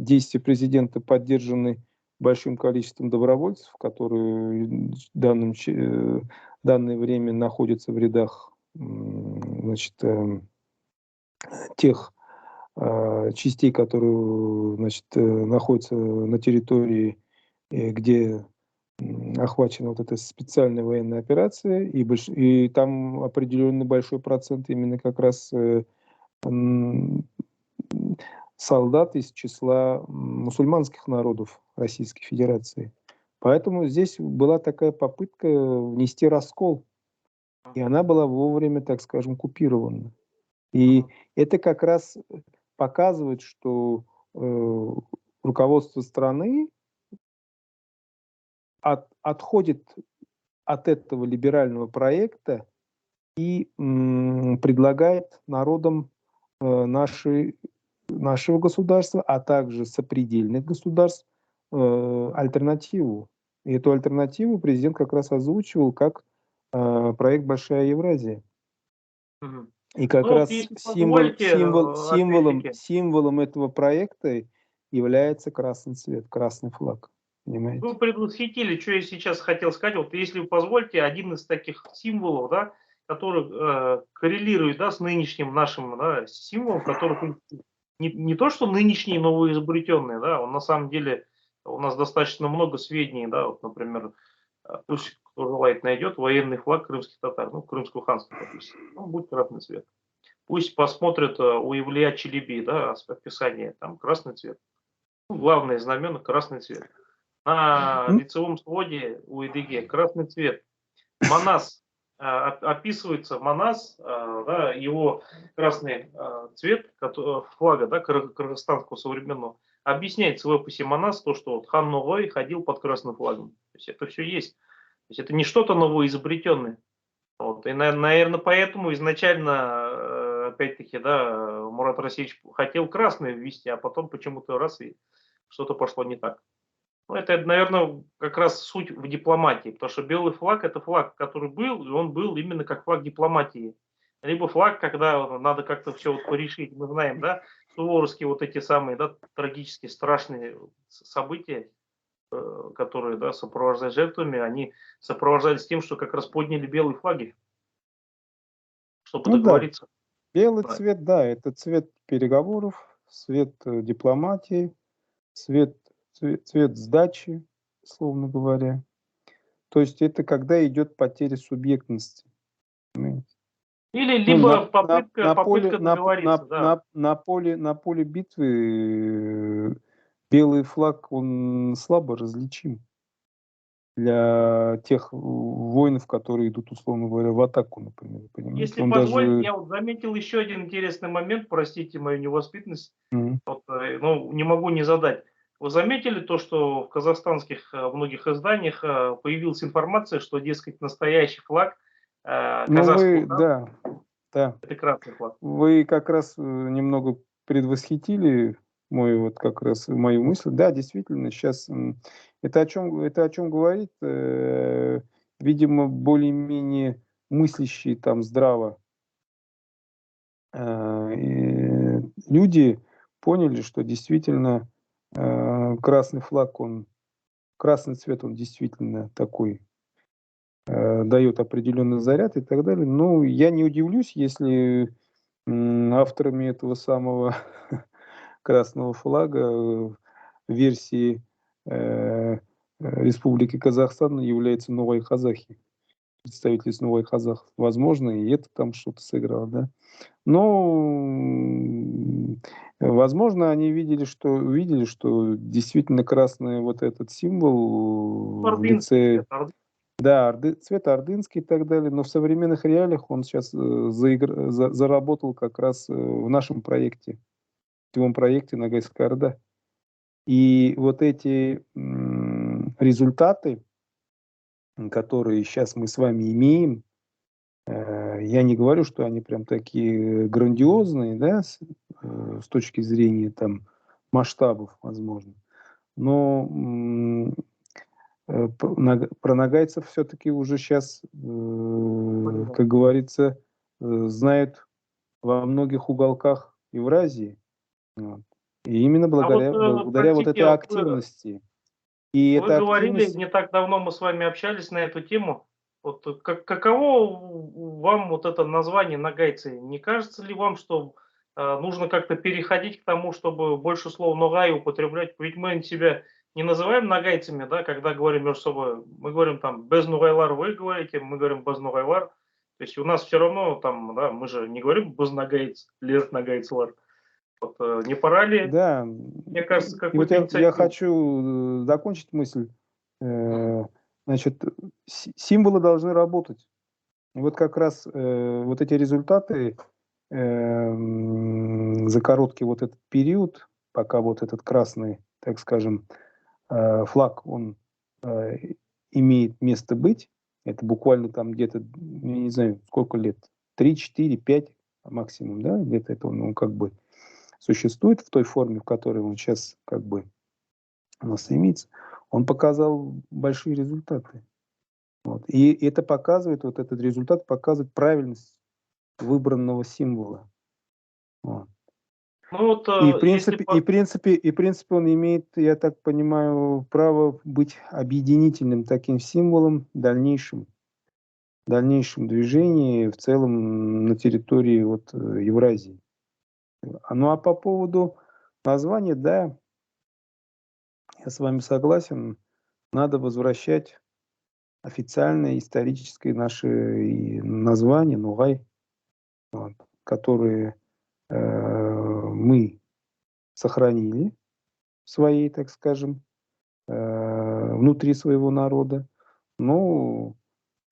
действия президента поддержаны большим количеством добровольцев, которые в данное время находятся в рядах значит, тех частей, которые значит, находятся на территории, где охвачена вот эта специальная военная операция, и там определенный большой процент именно как раз солдат из числа мусульманских народов Российской Федерации. Поэтому здесь была такая попытка внести раскол, и она была вовремя, так скажем, купирована. И это как раз показывает, что руководство страны отходит от этого либерального проекта и предлагает народам нашего государства, а также сопредельных государств альтернативу. И эту альтернативу президент как раз озвучивал как проект «Большая Евразия». И как Ну, вот раз если позволите, опять-таки, символом этого проекта является красный цвет, красный флаг. вы Понимаете? предвосхитили, что я сейчас хотел сказать. Вот если вы позволите, один из таких символов, да, который коррелирует, да, с нынешним нашим, да, символом, который не то, что нынешний новоизобретенный, да, он на самом деле, у нас достаточно много сведений, да, вот, например, пусть кто желает найдет военный флаг крымских татар, ну, крымского ханства, допустим, ну, будет красный цвет. Пусть посмотрят у Ивлия Чилеби, да, описание, там красный цвет. Ну, главное знамена красный цвет. На лицевом своде у Эдыге красный цвет. Манас, описывается Манас, да, его красный цвет флага, да, кыргызстанского современного, объясняется в эпосе Манас то, что вот хан Ноғай ходил под красным флагом. То есть это все есть. То есть это не что-то новоизобретенное. Вот. И, наверное, поэтому изначально, опять-таки, да, Мурат Расильевич хотел красный ввести, а потом почему-то раз и что-то пошло не так. Ну, это, наверное, как раз суть в дипломатии, потому что белый флаг – это флаг, который был, и он был именно как флаг дипломатии. Либо флаг, когда надо как-то все вот порешить. Мы знаем, да, суворовские вот эти самые, да, трагические, страшные события, которые, да, сопровождались жертвами, они сопровождались тем, что как раз подняли белые флаги, чтобы Ну да, договориться. белый Да. цвет, да, это цвет переговоров, цвет дипломатии, цвет сдачи, условно говоря. То есть это когда идет потеря субъектности. Понимаете? Или Ну, либо попытка договориться, да. на поле битвы белый флаг, он слабо различим для тех воинов, которые идут, условно говоря, в атаку, например. Понимаете? Если Он позволите, даже... я вот заметил еще один интересный момент, простите мою невоспитанность, Мгм. вот, ну, не могу не задать. Вы заметили то, что в казахстанских многих изданиях появилась информация, что, дескать, настоящий флаг Ну, казахского вы, хана – да. это красный флаг? Вы как раз немного предвосхитили мою мысль. Да, действительно, сейчас это о чем говорит, видимо, более-менее мыслящие там здраво люди поняли, что действительно красный флаг, красный цвет, он действительно такой дает определенный заряд и так далее. Ну, я не удивлюсь, если авторами этого самого красного флага версии Республики Казахстан является Новая Казахи, представительство Новой Казах. Возможно, и это там что-то сыграло, да. Но, возможно, они увидели, что действительно красный вот этот символ в Ордынский лице, цвет, ордынский. да, цвет ордынский и так далее, но в современных реалиях он сейчас заработал как раз в нашем проекте, в том проекте Ногайская Орда. И вот эти результаты, которые сейчас мы с вами имеем, я не говорю, что они прям такие грандиозные, да, с точки зрения там масштабов, возможно. Но про нагайцев все-таки уже сейчас, Понимаю. как говорится, знают во многих уголках Евразии. Вот. И именно А вот, благодаря вот простите, этой вот активности. И вы эта говорили, активность, не так давно мы с вами общались на эту тему. Вот каково вам вот это название нагайцы? Не кажется ли вам, что нужно как-то переходить к тому, чтобы больше слова ногай употреблять? Ведь мы себя не называем нагайцами, да, когда говорим между собой. Мы говорим там без ногайлар, вы говорите, мы говорим без ногайлар. То есть у нас все равно там, да, мы же не говорим без нагайц, лет нагайцлар. Вот, не пора ли, да. мне кажется, И вот какую-то я инициативу? хочу закончить мысль. Значит, символы должны работать. И вот как раз вот эти результаты за короткий вот этот период, пока вот этот красный, так скажем, флаг, он э, имеет место быть, это буквально там где-то, я не знаю, сколько лет, 3, 4, 5 максимум, да, где-то это он как бы существует в той форме, в которой он сейчас как бы у нас имеется, он показал большие результаты. Вот. И это показывает, вот этот результат показывает правильность выбранного символа. Вот. Ну вот, И в если принципе, он имеет, я так понимаю, право быть объединительным таким символом в дальнейшем движении в целом на территории вот Евразии. Ну а по поводу названия, да, я с вами согласен, надо возвращать официальное историческое наше название Нугай, вот, которые мы сохранили в своей, так скажем, внутри своего народа. Но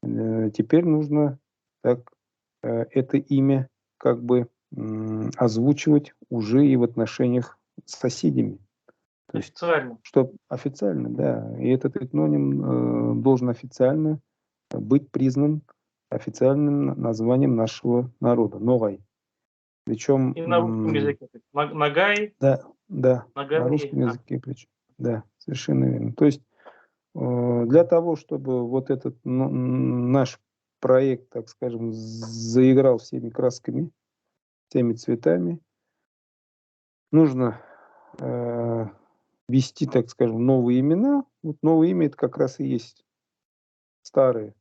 теперь нужно так, это имя как бы озвучивать уже и в отношениях с соседями. То есть, официально. что официально, да, и этот этноним должен официально быть признан официальным названием нашего народа, Ногай. И на русском Причем, языке. Нагай, да, да, на нагай. русском языке причем, да, совершенно верно. То есть для того, чтобы вот этот наш проект, так скажем, заиграл всеми красками, всеми цветами, нужно ввести, так скажем, новые имена. Вот новые имя это как раз и есть старые,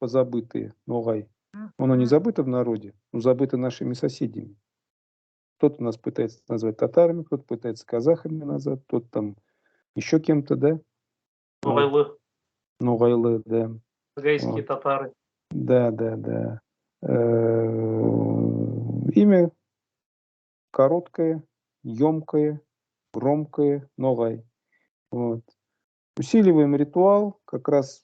позабытые, Ногай. Оно не забыто в народе, но забыто нашими соседями. Кто-то нас пытается назвать татарами, кто-то пытается казахами назвать, кто-то там еще кем-то, да? Вот. Ногайлы, Ногайлы, да. нагайские Вот. татары. Да, да, да. Имя короткое, емкое, громкое, Ногай. Вот. Усиливаем ритуал, как раз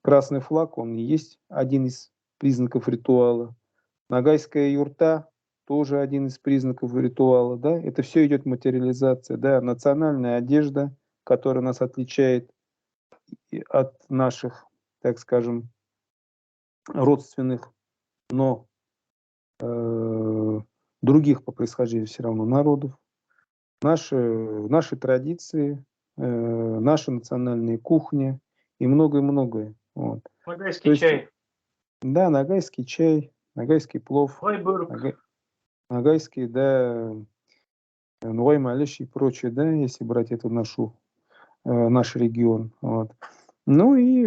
красный флаг, он и есть один из признаков ритуала. Нагайская юрта тоже один из признаков ритуала, да, это все идет материализация, да, национальная одежда, которая нас отличает от наших, так скажем, родственных, но других по происхождению все равно народов, наши традиции, наша национальная кухня и многое-многое. Вот. То Нагайский есть, чай. да, нагайский чай, нагайский плов, Вайберг. нага- нагайский, да, нугай малиш и прочее, да, если брать эту наш регион. Вот. Ну и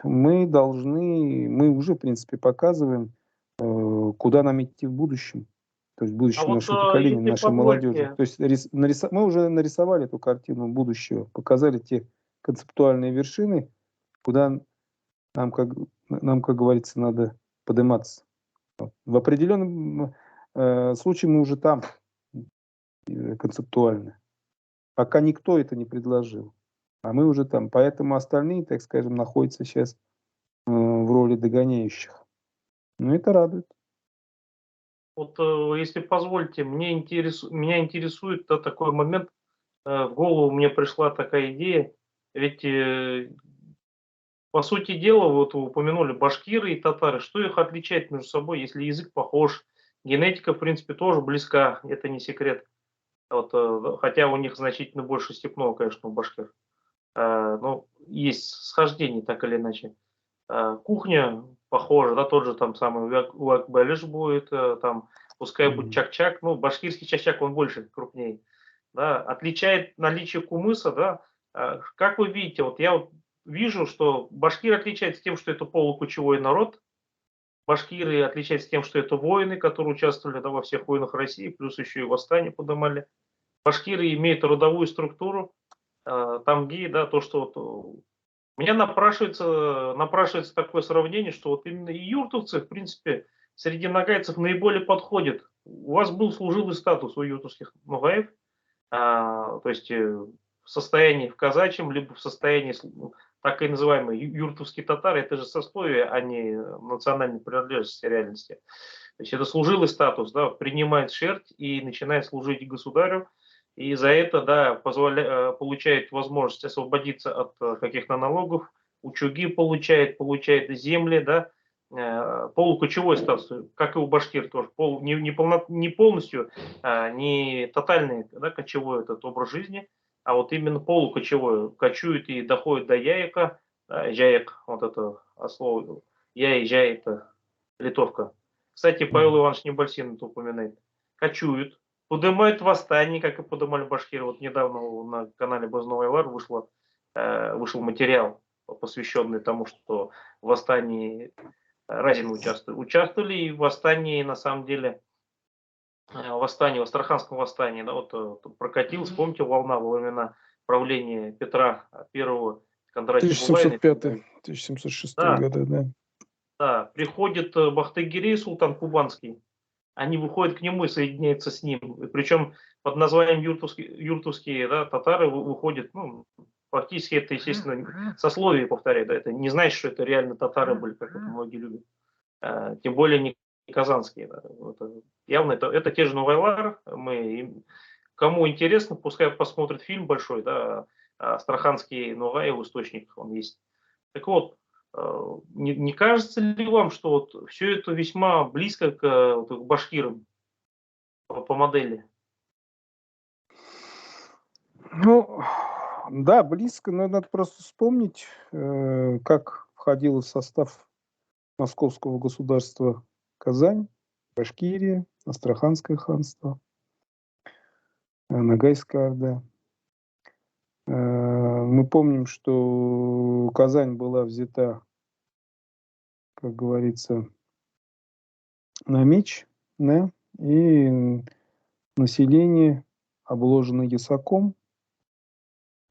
мы уже, в принципе, показываем, куда нам идти в будущем. То есть А будущее вот, наше поколение, если нашей молодежи. позвольте, То есть мы уже нарисовали эту картину будущего, показали те концептуальные вершины, куда нам, как, нам, как говорится, надо подниматься. В определенном случае мы уже там концептуально. Пока никто это не предложил. А мы уже там. Поэтому остальные, так скажем, находятся сейчас в роли догоняющих. Ну, это радует. вот, если позвольте, меня интересует такой момент. В голову мне пришла такая идея. Ведь, по сути дела, вот вы упомянули башкиры и татары. Что их отличает между собой, если язык похож? Генетика, в принципе, тоже близка, это не секрет. Вот, хотя у них значительно больше степного, конечно, у башкир. Но есть схождение, так или иначе. Кухня похожа, да, тот же там самый уак-белиш будет, там, пускай будет Мгм. чак-чак, ну, башкирский чак-чак, он больше, крупнее, да, отличает наличие кумыса, да, как вы видите, вот я вот вижу, что башкир отличается тем, что это полукочевой народ, башкиры отличаются тем, что это воины, которые участвовали, да, во всех войнах России, плюс еще и восстание поднимали. Башкиры имеют родовую структуру, тамги, да, то, что вот у меня напрашивается такое сравнение, что вот именно и юртовцы, в принципе, среди нагайцев наиболее подходят. У вас был служилый статус у юртовских ногаев, то есть в состоянии в казачьем, либо в состоянии так и называемые юртовские татары, это же сословие, а не национальной принадлежности реальности. То есть это служилый статус, да, принимает шерть и начинает служить государю, и за это, да, получает возможность освободиться от каких-то налогов, учуги получает земли, да, полукочевой статус, как и у башкир тоже, не полностью, не тотальный, да, кочевой этот образ жизни, а вот именно полукочевой, кочует и доходит до яйка, жаек, вот это слово, яй, жай, это литовка. Кстати, Павел Мгм. Иванович Небольсин это упоминает. Кочуют, поднимают восстание, как и поднимали башкиры. Вот недавно на канале Базновый Лар вышел материал, посвященный тому, что в восстании Разин участвовали, и в восстании, на самом деле, восстание, в Астраханском восстании, да, вот прокатилась, помните, волна во времена правления Петра Первого, Кондратия Булавина и так 1705, далее. 1706 Да, года, да. да, приходит Бахтыгерей, султан Кубанский, они выходят к нему и соединяются с ним. И причем под названием юртовские, да, татары выходят, ну, фактически это, естественно, сословие, повторяю, да, это не значит, что это реально татары были, как это многие любят. Тем более не казанские. Да. Это, явно это те же Новайлар. Кому интересно, пускай посмотрит фильм большой, да, Астраханский Новай в источниках он есть. Так вот, не кажется ли вам, что вот все это весьма близко вот, к башкирам по модели? Ну, да, близко, но надо просто вспомнить, как входило в состав Московского государства Казань, Башкирия, Астраханское ханство, Ногайская орда. Мы помним, что Казань была взята, как говорится, на меч, да, и население обложено ясаком,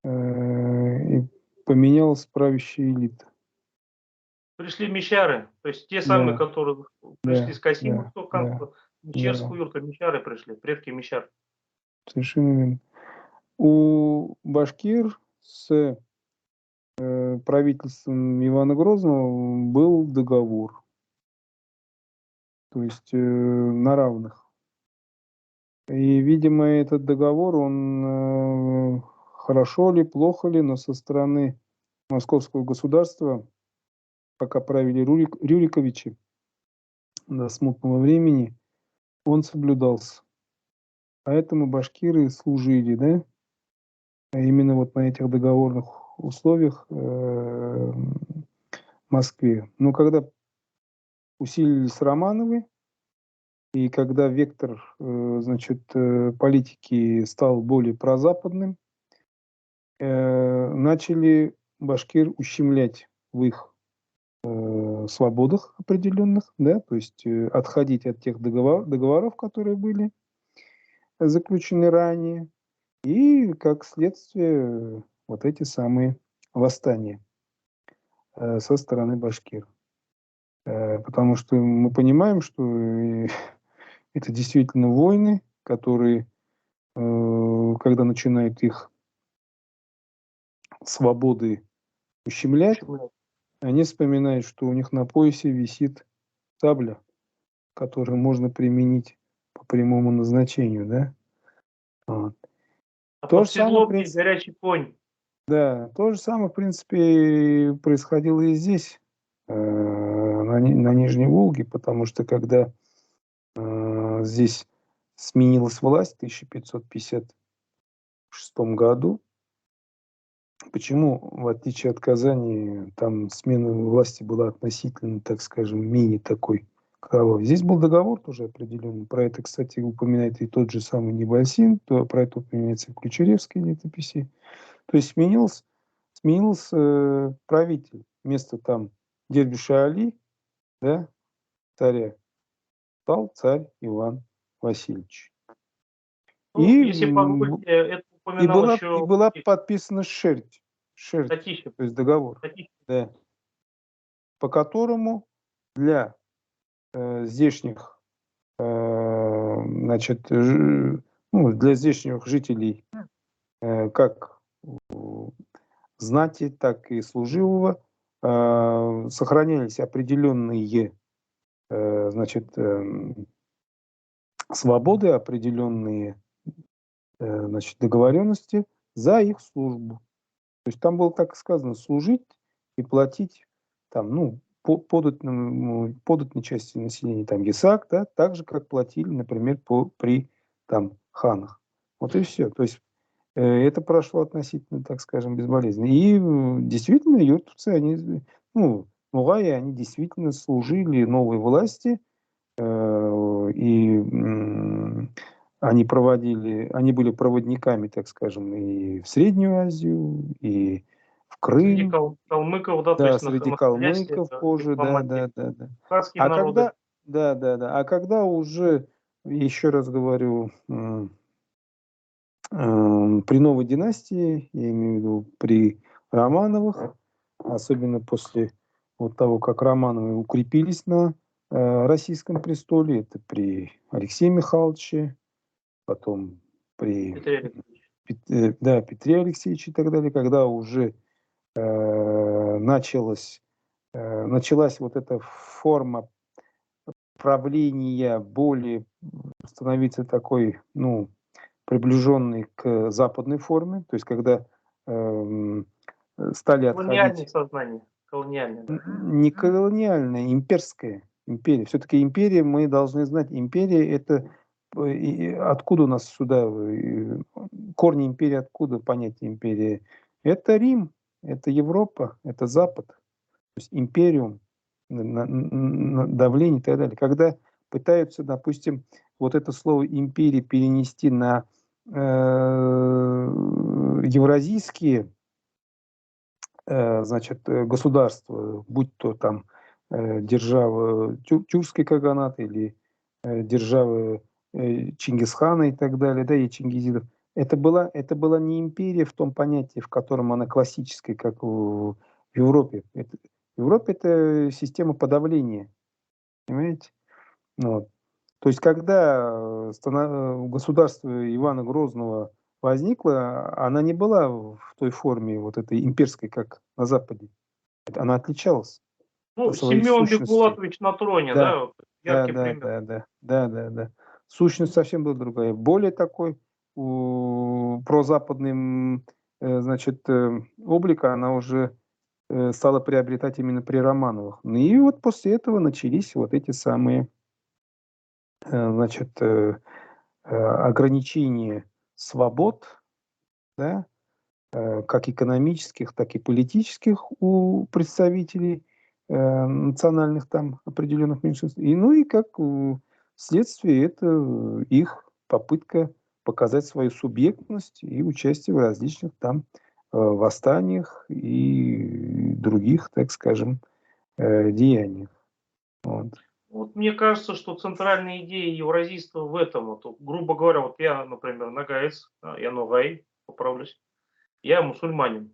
и поменялась правящая элита. Пришли мещары, то есть те самые, Да, которые пришли да, с да, Касимовского да, ханства, да, Мещерскую юрту, мещары пришли, предки мещар. совершенно верно. У башкир с правительством Ивана Грозного был договор, то есть на равных. И, видимо, этот договор, он хорошо ли, плохо ли, но со стороны московского государства, пока правили Рюриковичи до смутного времени, он соблюдался. Поэтому башкиры служили, да, именно вот на этих договорных условиях Москве. Но когда усилились Романовы, и когда вектор, значит, политики стал более прозападным, начали башкир ущемлять в их свободах определенных, да, то есть отходить от тех договоров, которые были заключены ранее, и как следствие вот эти самые восстания со стороны башкир. Потому что мы понимаем, что это действительно войны, которые, когда начинают их свободы ущемлять, они вспоминают, что у них на поясе висит сабля, которую можно применить по прямому назначению, да. Вот. А То под же самое, в седлом есть принципе, горячий конь. да, то же самое, в принципе, происходило и здесь, на Нижней Волге, потому что когда здесь сменилась власть в 1556 году. Почему, в отличие от Казани, там смена власти была относительно, так скажем, менее такой кровавой? Здесь был договор тоже определенный. Про это, кстати, упоминает и тот же самый Небольсин, про это упоминается в Ключеревской летописи. То есть сменился правитель. Вместо там Дербиша Али, да, царя, стал царь Иван Васильевич. Ну, И, если позволите, это и, упоминал была, и еще была подписана шерть, Татищев. то есть договор, да, по которому для здешних, значит, ну, для здешних жителей, как знати, так и служивого, сохранялись определенные, значит, свободы, определенные, значит, договоренности за их службу. То есть там было так сказано: служить и платить там, ну, податной части населения, там, ЕСАК, да, так же, как платили, например, при там ханах. Вот и все. То есть это прошло относительно, так скажем, безболезненно. И действительно, юртовцы, они, ну, мугаи, они действительно служили новой власти, и они были проводниками, так скажем, и в Среднюю Азию, и в Среди Крым, калмыков, да, то да, есть среди на Хабаровске, калмыков позже, да, дипломатии, да, да, да. кавказские А народы. когда, да, да, да, а когда уже, еще раз говорю, при новой династии, я имею в виду при Романовых, особенно после вот того, как Романовы укрепились на российском престоле, это при Алексее Михайловиче, потом при Петре Алексеевиче. Да, Петре Алексеевиче и так далее, когда уже началась вот эта форма правления более становиться такой, ну, приближенной к западной форме, то есть когда эм, стали Колониальное отходить сознание. Колониальное, да. не колониальная, имперская империя. Все-таки империя, мы должны знать, империя это откуда у нас сюда корни империи, откуда понятие империи? Это Рим, это Европа, это Запад, то есть империум, давление и так далее. Когда пытаются, допустим, вот это слово империя перенести на евразийские, значит, государства, будь то там держава тюркский каганат или державы Чингисхана и так далее, да, и чингизидов. Это была не империя в том понятии, в котором она классическая, как в Европе. В Европе это система подавления, понимаете? Вот. То есть, когда государство Ивана Грозного возникло, она не была в той форме вот этой имперской, как на Западе. Она отличалась по Ну, своей Семен сущности. Бекбулатович на троне, Да, да, вот, да, яркий да, пример. да, да, да, да, да. Сущность совсем была другая. Более такой прозападный, значит, облик она уже стала приобретать именно при Романовых. Ну и вот после этого начались вот эти самые, значит, ограничения свобод, да, как экономических, так и политических у представителей национальных там определенных меньшинств. И, ну и как следствие это их попытка показать свою субъектность и участие в различных там восстаниях и других, так скажем, деяниях. Вот. Вот мне кажется, что центральная идея евразийства в этом. Вот, грубо говоря, вот я, например, нагаец, я ногай, поправлюсь, я мусульманин,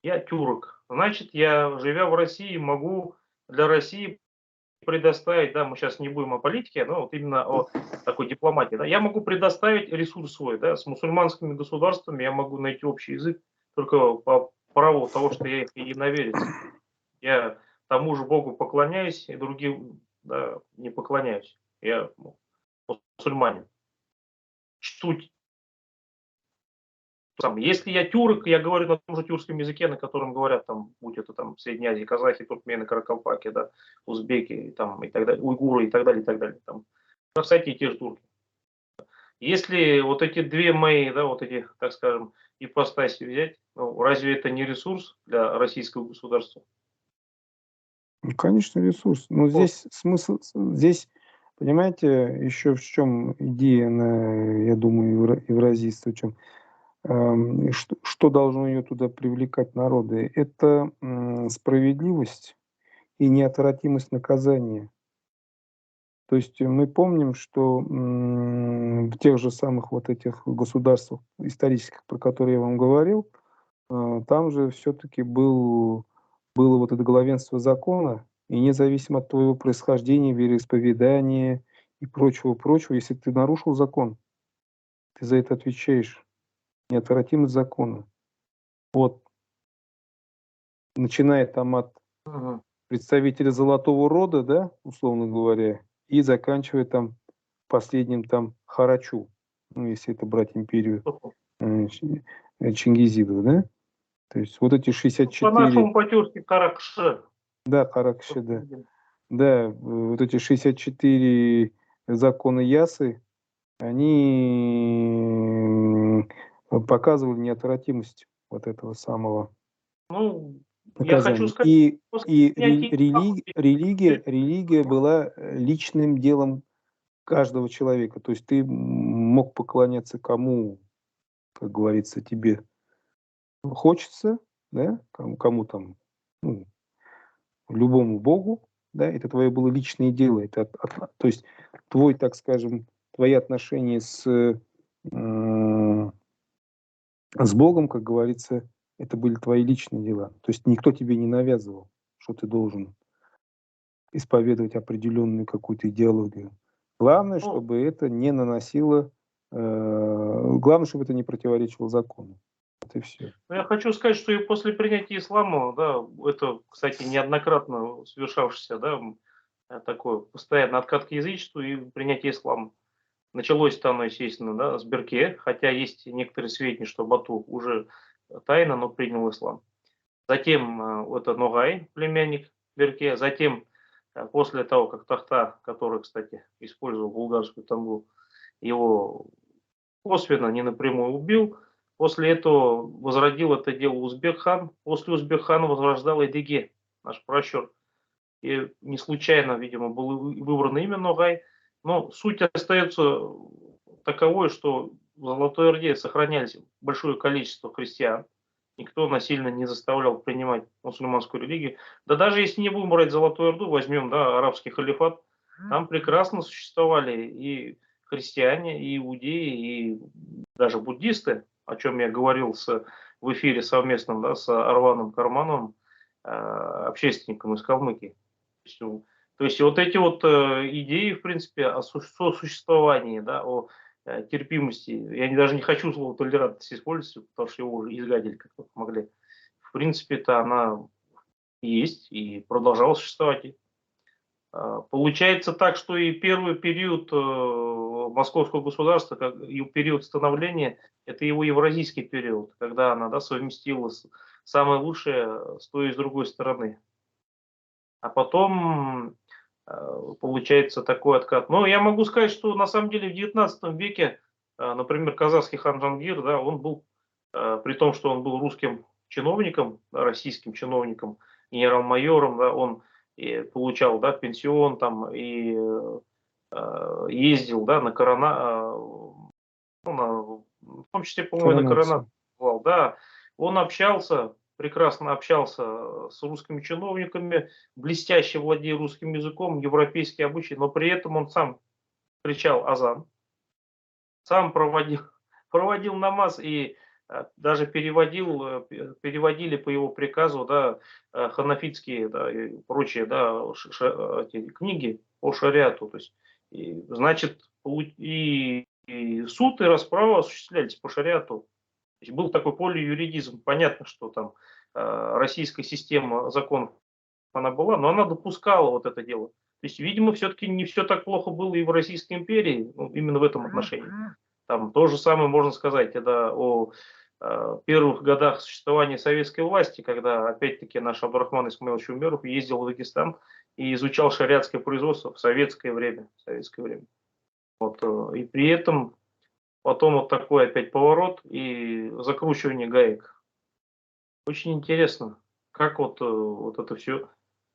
я тюрок. Значит, я, живя в России, могу для России предоставить, да, мы сейчас не будем о политике, но вот именно о такой дипломатии, да, я могу предоставить ресурс свой, да, с мусульманскими государствами я могу найти общий язык только по праву того, что я их единоверец. Я тому же Богу поклоняюсь и другим, да, не поклоняюсь. Я мусульманин. Суть. Если я тюрок, я говорю на том же тюркском языке, на котором говорят там, будь это там в Средней Азии, казахи, туркмены, каракалпаки, да, узбеки там, и так далее, уйгуры и так далее, и так далее. Там, кстати, и те же турки. Если вот эти две мои, да, вот эти, так скажем, ипостаси взять, ну, разве это не ресурс для российского государства? Ну, конечно, ресурс. Но Вот. здесь смысл, здесь, понимаете, еще в чем идея, я думаю, евразийства, в чем, что должно ее туда привлекать народы? Это справедливость и неотвратимость наказания. То есть мы помним, что в тех же самых вот этих государствах исторических, про которые я вам говорил, там же все-таки было вот это главенство закона, и независимо от твоего происхождения, вероисповедания и прочего-прочего, если ты нарушил закон, ты за это отвечаешь. Неотвратимость закона. Вот, начиная там от Мгм. представителя золотого рода, да, условно говоря, и заканчивая там последним там Харачу, ну, если это брать империю Чингизидов, да. То есть вот эти По-нашему 64, по-тюркски Каракше. да, Харакши, да. Да, вот эти 64 закона Ясы, они показывали неотвратимость вот этого самого Ну, я хочу наказания. сказать, после И принятия ислама религия была личным делом каждого человека. То есть ты мог поклоняться кому, как говорится, тебе хочется, да, кому там, ну, любому богу, да, это твое было личное дело, это то есть твой, так скажем, твои отношения с Богом, как говорится, это были твои личные дела. То есть никто тебе не навязывал, что ты должен исповедовать определенную какую-то идеологию. Главное, ну, чтобы это не наносило, главное, чтобы это не противоречило закону. Вот и все. ну, я хочу сказать, что и после принятия ислама, да, это, кстати, неоднократно совершавшийся, да, такой постоянный откат к язычеству и принятие ислама. Началось-то оно, естественно, да, с Берке, хотя есть некоторые сведения, что Бату уже тайно, но принял ислам. Затем это Ногай, племянник Берке. Затем, после того, как Тахта, который, кстати, использовал булгарскую тамгу, его косвенно, не напрямую убил. После этого возродил это дело Узбек-хан. После Узбек-хана возрождал Эдиге, наш пращур. И не случайно, видимо, было выбрано имя Ногай. Но суть остается таковой, что в Золотой Орде сохранялись большое количество христиан. Никто насильно не заставлял принимать мусульманскую религию. Да даже если не будем брать Золотую Орду, возьмем, да, арабский халифат, там прекрасно существовали и христиане, и иудеи, и даже буддисты, о чем я говорил в эфире совместном, да, с Арваном Кармановым, общественником из Калмыкии. То есть вот эти вот идеи, в принципе, о сосуществовании, да, о терпимости, я даже не хочу слово толерантность использовать, потому что его уже изгадили как только могли. В принципе-то она есть и продолжала существовать. Получается так, что и первый период московского государства, и период становления, это его евразийский период, когда она, да, совместила самое лучшее с той и с другой стороны. А потом получается такой откат. Но я могу сказать, что на самом деле в 19 веке, например, казахский хан Джангир, да, он был, при том, что он был русским чиновником, да, российским чиновником, генерал-майором, да, он и получал, да, пенсион там и ездил, да, на ну, в том числе, по-моему, и на коронацию Коронация. бывал, да, он общался, прекрасно общался с русскими чиновниками, блестяще владея русским языком, европейский обычай, но при этом он сам кричал азан, сам проводил намаз и даже переводили по его приказу, да, ханафитские, да, и прочие, да, эти книги по шариату. То есть, значит, и суд, и расправа осуществлялись по шариату. То есть был такой полиюридизм. Понятно, что там российская система законов она была, но она допускала вот это дело. То есть, видимо, все-таки не все так плохо было и в Российской империи, ну, именно в этом отношении. Там то же самое можно сказать это о первых годах существования советской власти, когда, опять-таки, наш Абдурахман Исмаилович Умеров ездил в Дагестан и изучал шариатское производство в советское время. Вот, и при этом потом вот такой опять поворот и закручивание гаек. Очень интересно, как вот это все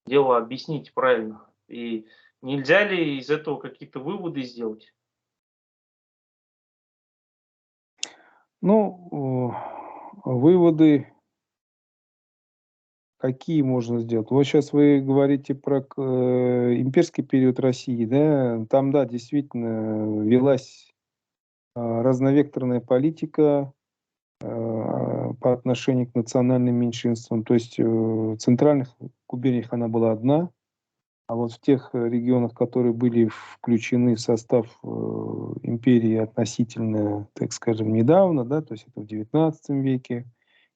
дело объяснить правильно. И нельзя ли из этого какие-то выводы сделать? Ну, выводы какие можно сделать? Вот сейчас вы говорите про имперский период России, да? Там, да, действительно велась разновекторная политика по отношению к национальным меньшинствам. То есть в центральных губерниях она была одна, а вот в тех регионах, которые были включены в состав империи относительно, так скажем, недавно, да, то есть это в XIX веке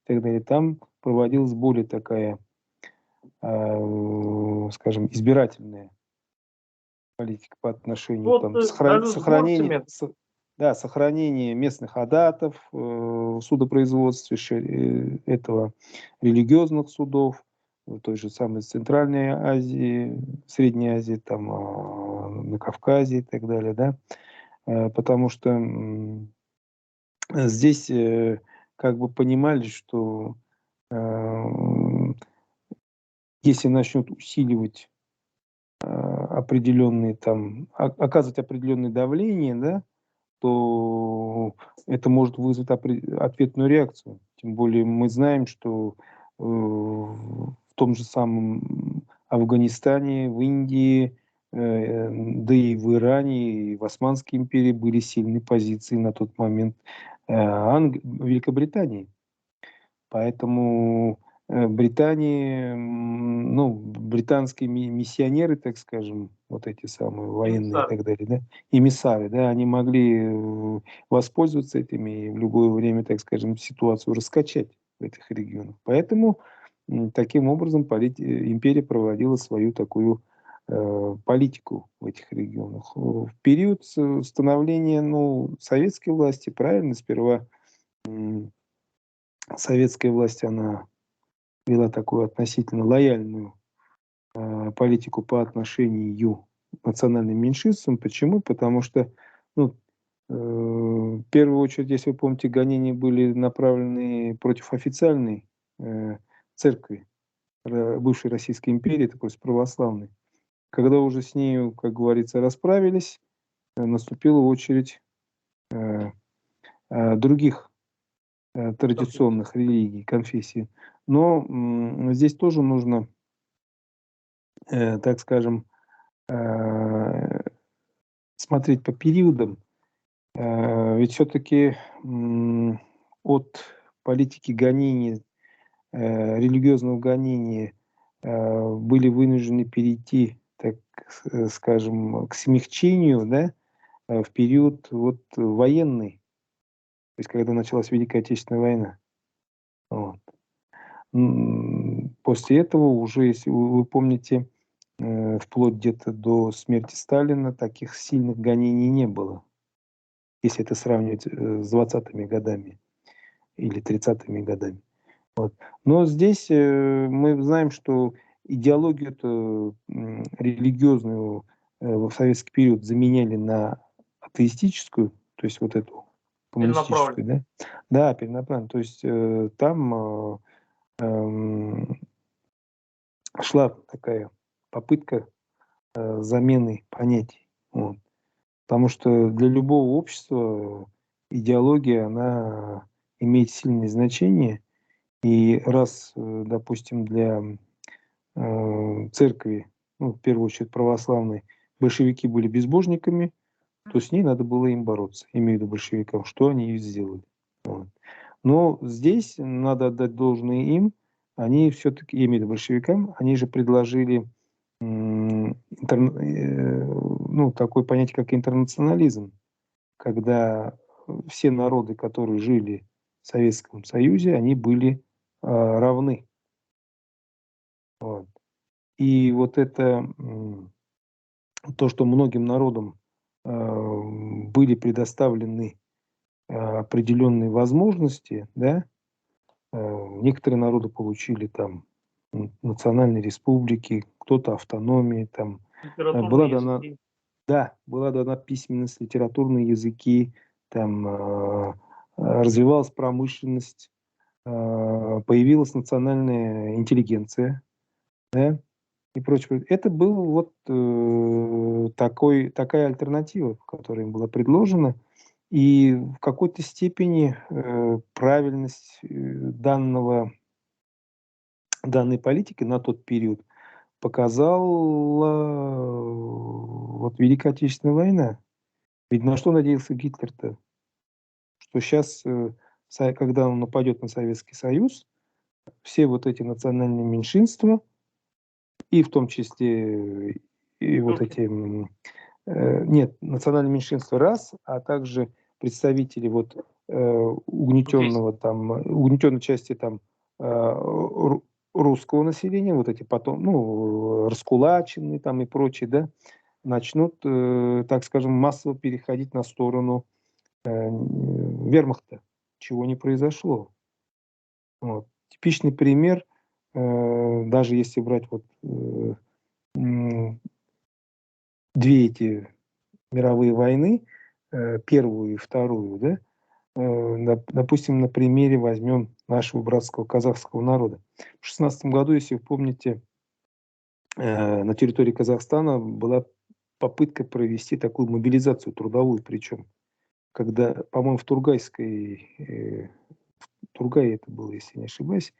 и так далее, там проводилась более такая, скажем, избирательная политика по отношению Вот там даже с горцами, да, сохранение местных адатов, судопроизводства этого религиозных судов, в той же самой Центральной Азии, Средней Азии, там, на Кавказе и так далее, да, потому что здесь как бы понимали, что э, если начнут усиливать определенные там, оказывать определенное давление, да, то это может вызвать ответную реакцию. Тем более мы знаем, что в том же самом Афганистане, в Индии, да и в Иране, и в Османской империи были сильные позиции на тот момент Великобритании. Поэтому Британии, ну, британские миссионеры, так скажем, вот эти самые военные и эмиссары. так далее, да, эмиссары, да, они могли воспользоваться этими и в любое время, так скажем, ситуацию раскачать в этих регионах. Поэтому таким образом империя проводила свою такую политику в этих регионах. В период становления, ну, советской власти, правильно, сперва советская власть, она вела такую относительно лояльную политику по отношению к национальным меньшинствам. Почему? Потому что, ну, в первую очередь, если вы помните, гонения были направлены против официальной церкви бывшей Российской империи, такой с православной. Когда уже с нею, как говорится, расправились, наступила очередь других традиционных религий, конфессий. Но здесь тоже нужно, так скажем, смотреть по периодам. Ведь все-таки от политики гонения, религиозного гонения были вынуждены перейти, так скажем, к смягчению, да, в период вот военный, то есть когда началась Великая Отечественная война. Вот. После этого уже, если вы помните, вплоть где-то до смерти Сталина таких сильных гонений не было, если это сравнивать с 20-ми годами или 30-ми годами. Вот. Но здесь мы знаем, что идеологию религиозную в советский период заменяли на атеистическую, то есть вот эту коммунистическую, Целенаправленно. да? Да, перенаправленно. То есть там эм, шла такая попытка замены понятий. Вот. Потому что для любого общества идеология, она имеет сильное значение. И раз, допустим, для церкви, ну, в первую очередь православной, большевики были безбожниками, то с ней надо было им бороться, имею в виду большевикам, что они и сделали. Вот. Но здесь надо отдать должное им, они все-таки, я имею в виду большевикам, они же предложили ну, такое понятие, как интернационализм, когда все народы, которые жили в Советском Союзе, они были равны. Вот. И вот это то, что многим народам были предоставлены определенные возможности, да, некоторые народы получили там национальные республики, кто-то автономии, там была Литературные дана, языки. да, была дана письменность, литературные языки, там развивалась промышленность, появилась национальная интеллигенция, да, и прочее. Это был вот такая альтернатива, которая им была предложена. И в какой-то степени правильность данной политики на тот период показала вот Великая Отечественная война. Ведь на что надеялся Гитлер-то? Что сейчас, когда он нападет на Советский Союз, все вот эти национальные меньшинства, и в том числе и вот Турки. эти, нет, национальные меньшинства раз, а также представители вот Здесь. угнетенной части там русского населения, вот эти потом, ну, раскулаченные там и прочие, да, начнут, так скажем, массово переходить на сторону вермахта, чего не произошло. Вот. Типичный пример, даже если брать вот две эти мировые войны, первую и вторую, да, допустим, на примере возьмем нашего братского казахского народа. В 16 году, если вы помните, на территории Казахстана была попытка провести такую мобилизацию трудовую, причем, когда, по-моему, Тургае это было, если не ошибаюсь,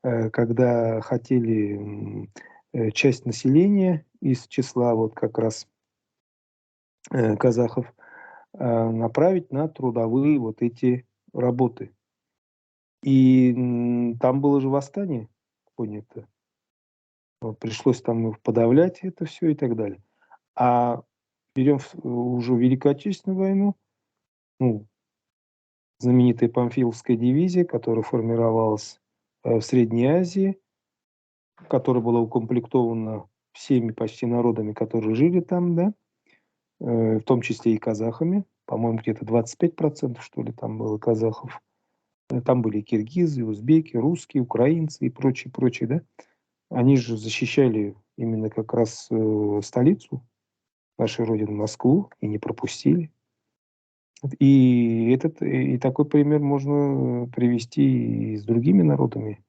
когда хотели часть населения из числа вот как раз казахов направить на трудовые вот эти работы. И там было же восстание поднято. Вот, пришлось там подавлять это все и так далее. А берем уже Великую Отечественную войну, ну, знаменитая Памфиловская дивизия, которая формировалась в Средней Азии, которая была укомплектована всеми почти народами, которые жили там, да, в том числе и казахами. По-моему, где-то 25%, что ли, там было казахов. Там были киргизы, узбеки, русские, украинцы и прочие, прочие, да. Они же защищали именно как раз столицу нашей Родины, Москву, и не пропустили. И такой пример можно привести и с другими народами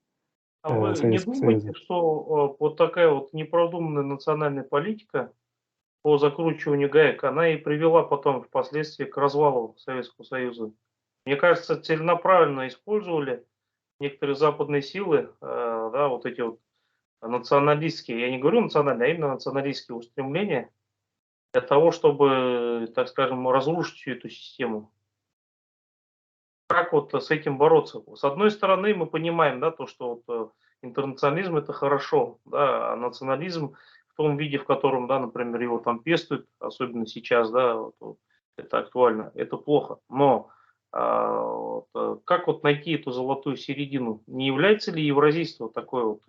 А вы не Советского думаете, Союза. что вот такая вот непродуманная национальная политика по закручиванию гаек, она и привела потом впоследствии к развалу Советского Союза? Мне кажется, целенаправленно использовали некоторые западные силы, да, вот эти вот националистские, я не говорю национальные, а именно националистские устремления для того, чтобы, так скажем, разрушить всю эту систему. Как вот с этим бороться? С одной стороны, мы понимаем, да, то, что вот, интернационализм это хорошо, да, а национализм в том виде, в котором, да, например, его там пестуют, особенно сейчас, да, вот это актуально, это плохо. Но как вот найти эту золотую середину? Не является ли евразийство такой вот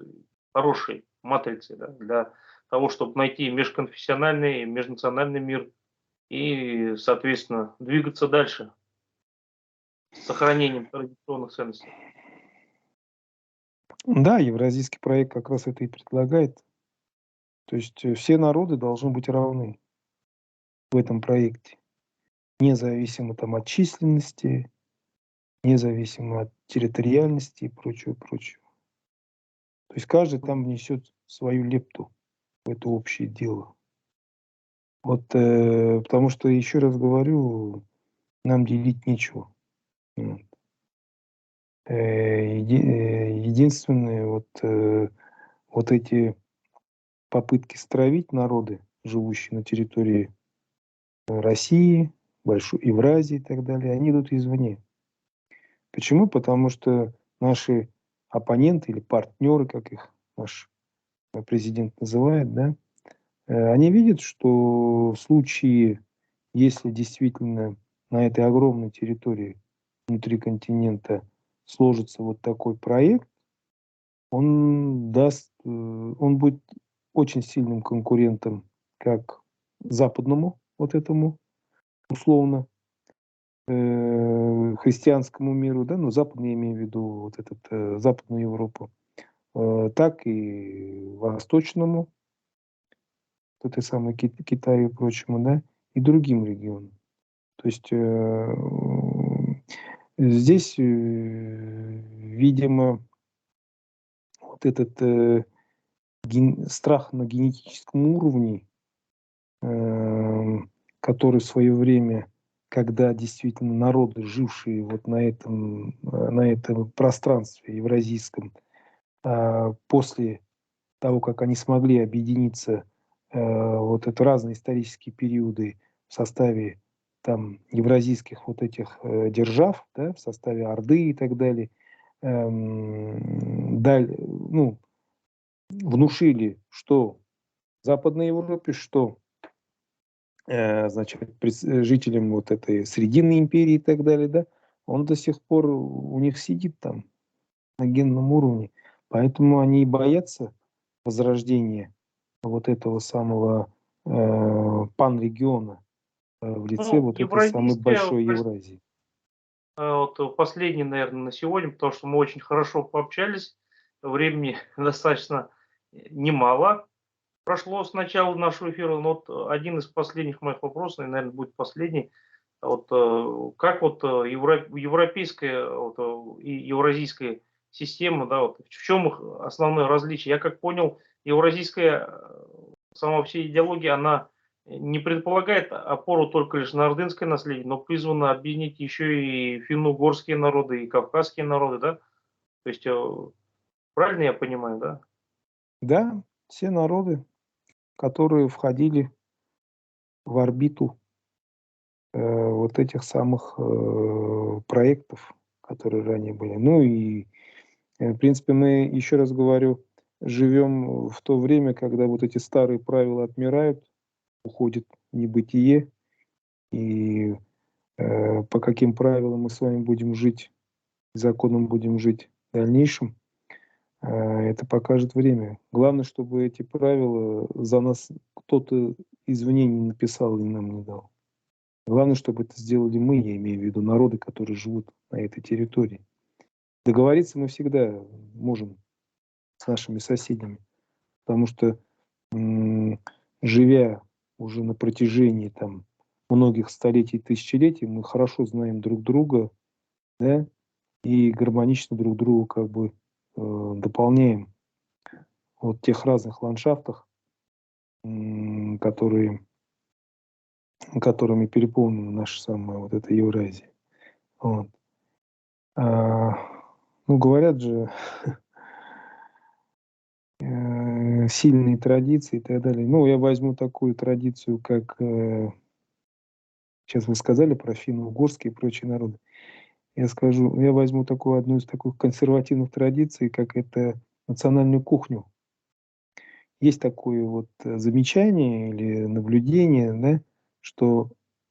хорошей матрицей, да, для того, чтобы найти межконфессиональный, межнациональный мир и, соответственно, двигаться дальше с сохранением традиционных ценностей? Да, евразийский проект как раз это и предлагает. То есть все народы должны быть равны в этом проекте, независимо там от численности, независимо от территориальности и прочего, прочего. То есть каждый там внесет свою лепту в это общее дело. Вот, потому что, еще раз говорю, нам делить нечего. Вот. Единственное, вот эти попытки стравить народы, живущие на территории России, Большой Евразии и так далее, они идут извне. Почему? Потому что наши оппоненты или партнеры, как их наш президент называет, да, они видят, что в случае, если действительно на этой огромной территории внутри континента сложится вот такой проект, он будет очень сильным конкурентом как западному вот этому условно христианскому миру, да, ну западный я имею в виду вот этот Западную Европу, так и восточному, вот этой самой Китаю и прочему, да, и другим регионам. То есть Здесь, видимо, вот этот страх на генетическом уровне, который в свое время, когда действительно народы, жившие вот на этом пространстве евразийском, после того, как они смогли объединиться, вот это разные исторические периоды в составе там евразийских вот этих держав, да, в составе Орды и так далее, ну, внушили, что в Западной Европе, что значит, жителям вот этой Срединной империи и так далее, да, он до сих пор у них сидит там на генном уровне. Поэтому они и боятся возрождения вот этого самого панрегиона в лице Ну, вот этой самой евразийская, большой Евразии. вот последний, наверное, на сегодня, потому что мы очень хорошо пообщались, времени достаточно немало прошло с начала нашего эфира, но вот один из последних моих вопросов, и, наверное, будет последний. Вот как вот европейская вот, и евразийская система, да, вот в чем их основное различие? Я как понял, евразийская сама вся идеология, она не предполагает опору только лишь на ордынское наследие, но призвана объединить еще и финно-угорские народы, и кавказские народы, да? То есть, правильно я понимаю, да? Да, все народы, которые входили в орбиту вот этих самых проектов, которые ранее были. Ну и, в принципе, мы, еще раз говорю, живем в то время, когда вот эти старые правила отмирают, уходит в небытие, и по каким правилам мы с вами будем жить, законам будем жить в дальнейшем, это покажет время. Главное, чтобы эти правила за нас кто-то извне не написал и нам не дал. Главное, чтобы это сделали мы, я имею в виду народы, которые живут на этой территории. Договориться мы всегда можем с нашими соседями, потому что, живя уже на протяжении там многих столетий, тысячелетий, мы хорошо знаем друг друга, да, и гармонично друг друга как бы дополняем вот в тех разных ландшафтах, которые, которыми переполнена наша самая вот эта Евразия. Вот. А, ну, говорят же, сильные традиции и так далее. Ну, я возьму такую традицию, как сейчас вы сказали про финно-угорские и прочие народы. Я скажу, я возьму такую одну из таких консервативных традиций, как это национальную кухню. Есть такое вот замечание или наблюдение, да, что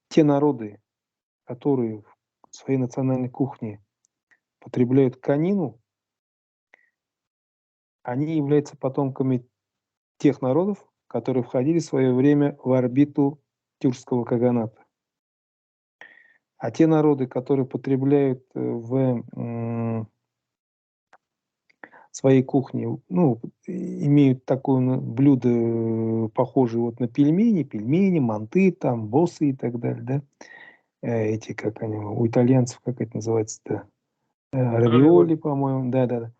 те народы, которые в своей национальной кухне потребляют конину, они являются потомками тех народов, которые входили в свое время в орбиту тюркского каганата. А те народы, которые потребляют в своей кухне, ну, имеют такое блюдо, похожее вот на пельмени, манты, там, босы и так далее, да, эти, как они, у итальянцев, как это называется-то, равиоли, Равиоли. по-моему, да-да-да.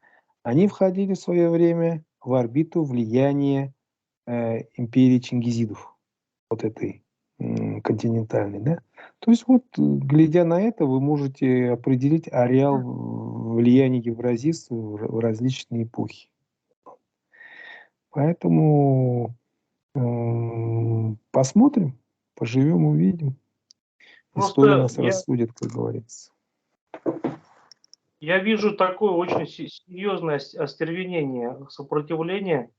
Они входили в свое время в орбиту влияния империи чингизидов, вот этой континентальной, да. То есть вот, глядя на это, вы можете определить ареал влияния евразийства в различные эпохи. Поэтому посмотрим, поживем, увидим. История Просто нас рассудит, как говорится. я вижу такое очень серьезное остервенение, сопротивление,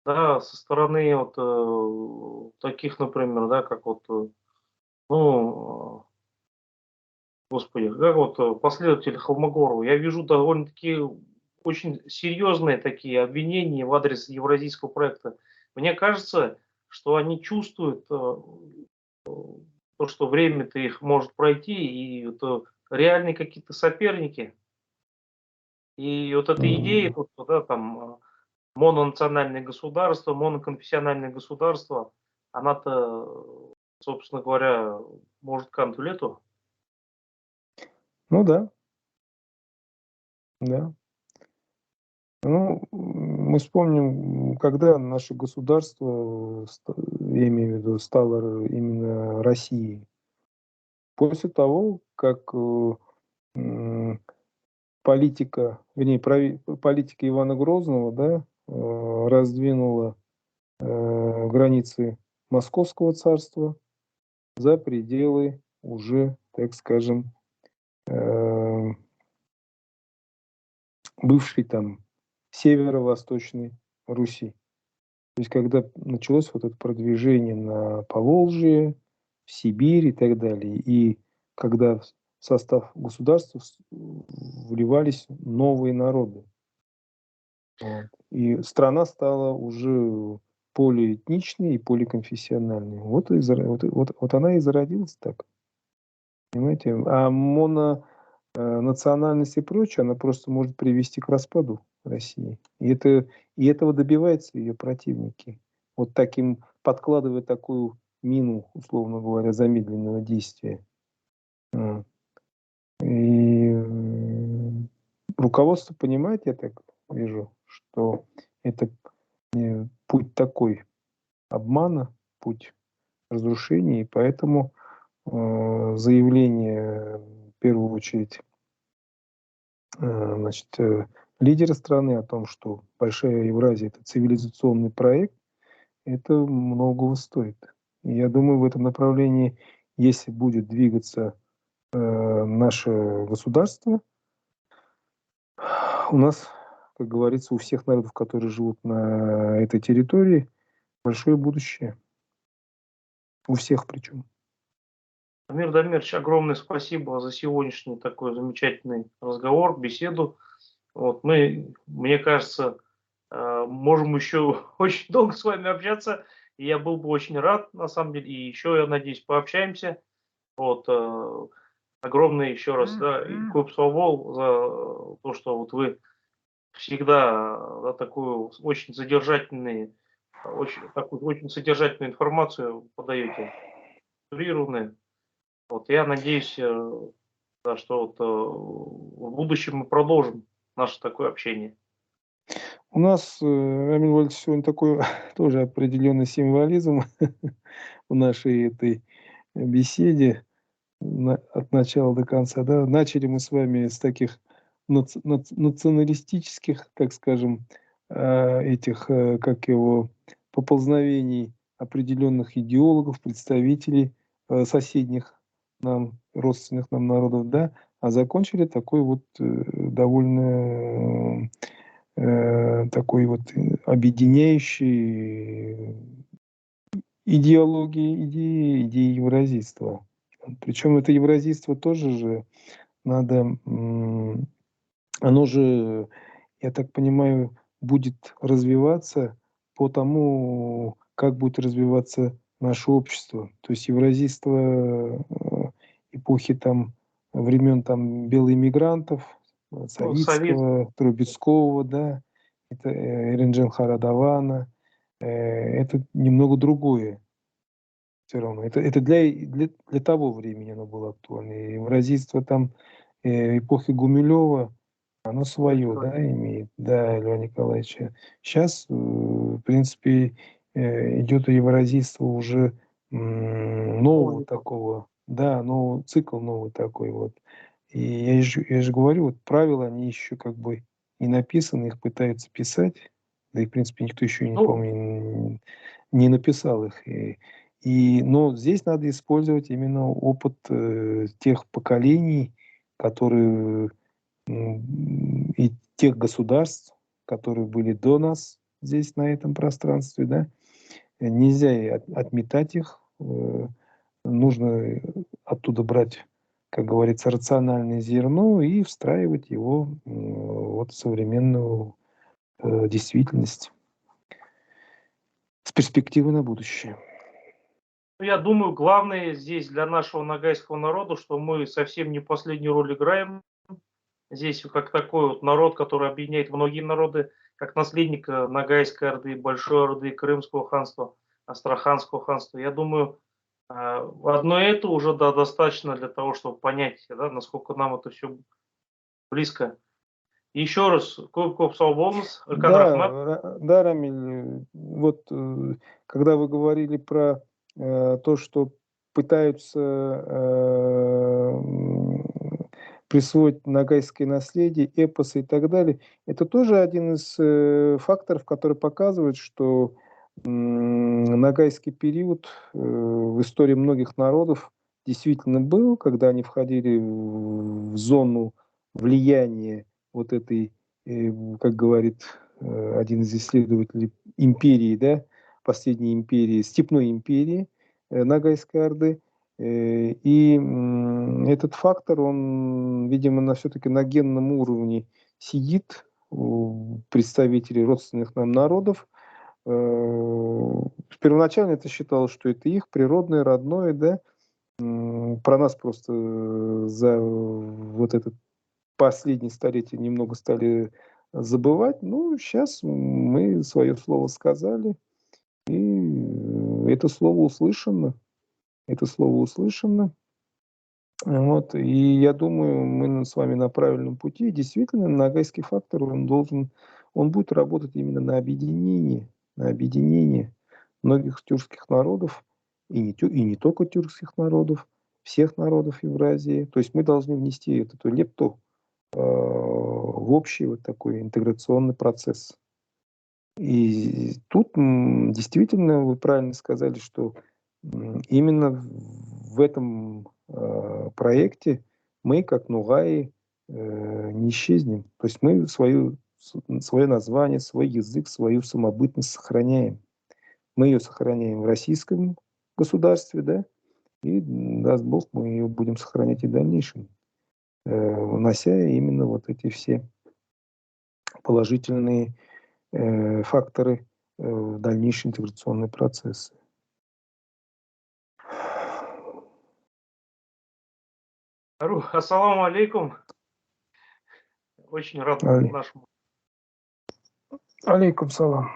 да, со стороны вот таких, например, да, как вот, ну, господи, как вот последователи Холмогорова. Я вижу довольно-таки очень серьезные такие обвинения в адрес евразийского проекта. Мне кажется, что они чувствуют то, что время-то их может пройти, и это реальные какие-то соперники. И вот эта идея, М, вот, да, там, мононациональное государство, моноконфессиональное государство, она-то, собственно говоря, может кануть в лету. Ну да, да. Ну, мы вспомним, когда наше государство, я имею в виду, стало именно Россией. После того, как политика, вернее, политика Ивана Грозного, да, раздвинула границы Московского царства за пределы уже, так скажем, э, бывшей там северо-восточной Руси. То есть когда началось вот это продвижение на Поволжье, в Сибирь и так далее, и когда в состав государства вливались новые народы. Вот. И страна стала уже полиэтничной и поликонфессиональной. Вот она и зародилась так. Понимаете? А национальность и прочее, она просто может привести к распаду России. И этого добиваются ее противники. Вот таким, подкладывая такую мину, условно говоря, замедленного действия. Вот. И руководство понимает, я так вижу, что это путь такой обмана, путь разрушения, и поэтому заявление в первую очередь значит, лидера страны о том, что Большая Евразия – это цивилизационный проект, это многого стоит. И я думаю, в этом направлении, если будет двигаться наше государство, у нас, как говорится, у всех народов, которые живут на этой территории, большое будущее. У всех причем. Амир Дамирович, огромное спасибо за сегодняшний такой замечательный разговор, беседу. Вот мне кажется, можем еще очень долго с вами общаться. И я был бы очень рад, на самом деле. И еще, я надеюсь, пообщаемся. Вот, огромное еще раз, да, и Куб Свобол за то, что вот вы всегда, да, такую очень очень содержательную информацию подаете, структурированную. Вот я надеюсь, да, что вот, в будущем мы продолжим наше такое общение. У нас, Рамиль Владимирович, сегодня такой тоже определенный символизм в нашей этой беседе от начала до конца. Да? Начали мы с вами с таких националистических, так скажем, этих, как его, поползновений определенных идеологов, представителей соседних нам, родственных нам народов, да, а закончили такой вот довольно такой вот объединяющий идеи евразийства. Причем это евразийство тоже же надо, оно же, я так понимаю, будет развиваться по тому, как будет развиваться наше общество. То есть евразийство эпохи там, времен там белоэмигрантов, Ну, совет. Савицкого, Трубецкого, да, это Эренджен Харадавана, это немного другое все равно. Это для того времени оно было актуально. И евразийство там эпохи Гумилева, оно свое, да, имеет, да, Льва Николаевича. Сейчас, в принципе, идет евразийство уже нового такого, да, новый цикл новый такой вот. И я же говорю, вот правила, они еще как бы не написаны, их пытаются писать, да и, в принципе, никто еще, не Ну, помню, не написал их. Но здесь надо использовать именно опыт тех поколений, которые и тех государств, которые были до нас здесь, на этом пространстве, да, нельзя отметать их, нужно оттуда брать, как говорится, рациональное зерно и встраивать его вот в современную действительность с перспективой на будущее. я думаю, главное здесь для нашего ногайского народа, что мы совсем не последнюю роль играем. Здесь как такой вот народ, который объединяет многие народы, как наследник Ногайской Орды, Большой Орды, Крымского ханства, Астраханского ханства. Я думаю, Одно это уже достаточно для того, чтобы понять, да, насколько нам это все близко. Еще раз, көп сау болыңыз, Үлкен Да, рахмат. да, Рамиль, вот когда вы говорили про то, что пытаются присвоить нагайское наследие, эпосы и так далее, это тоже один из факторов, который показывает, что нагайский период в истории многих народов действительно был, когда они входили в зону влияния вот этой, как говорит один из исследователей, империи, да, последней империи, степной империи Ногайской Орды. И этот фактор, он, видимо, все-таки на генном уровне сидит у представителей родственных нам народов. Первоначально это считалось, что это их природное, родное, да. Про нас просто за вот этот последние столетия немного стали забывать. Ну, сейчас мы свое слово сказали, и это слово услышано. Это слово услышано. Вот, и я думаю, мы с вами на правильном пути. Действительно, нагайский фактор, он будет работать именно на объединение многих тюркских народов, и не только тюркских народов, всех народов Евразии. То есть мы должны внести эту лепту в общий вот такой интеграционный процесс. И тут действительно вы правильно сказали, что именно в этом проекте мы, как Нугаи, не исчезнем. То есть мы свое название, свой язык, свою самобытность сохраняем. Мы ее сохраняем в российском государстве, да, и, даст Бог, мы ее будем сохранять и в дальнейшем, унося именно вот эти все положительные факторы в дальнейшие интеграционные процессы. Ассаламу алейкум. Очень рад нашему Алейкум салам.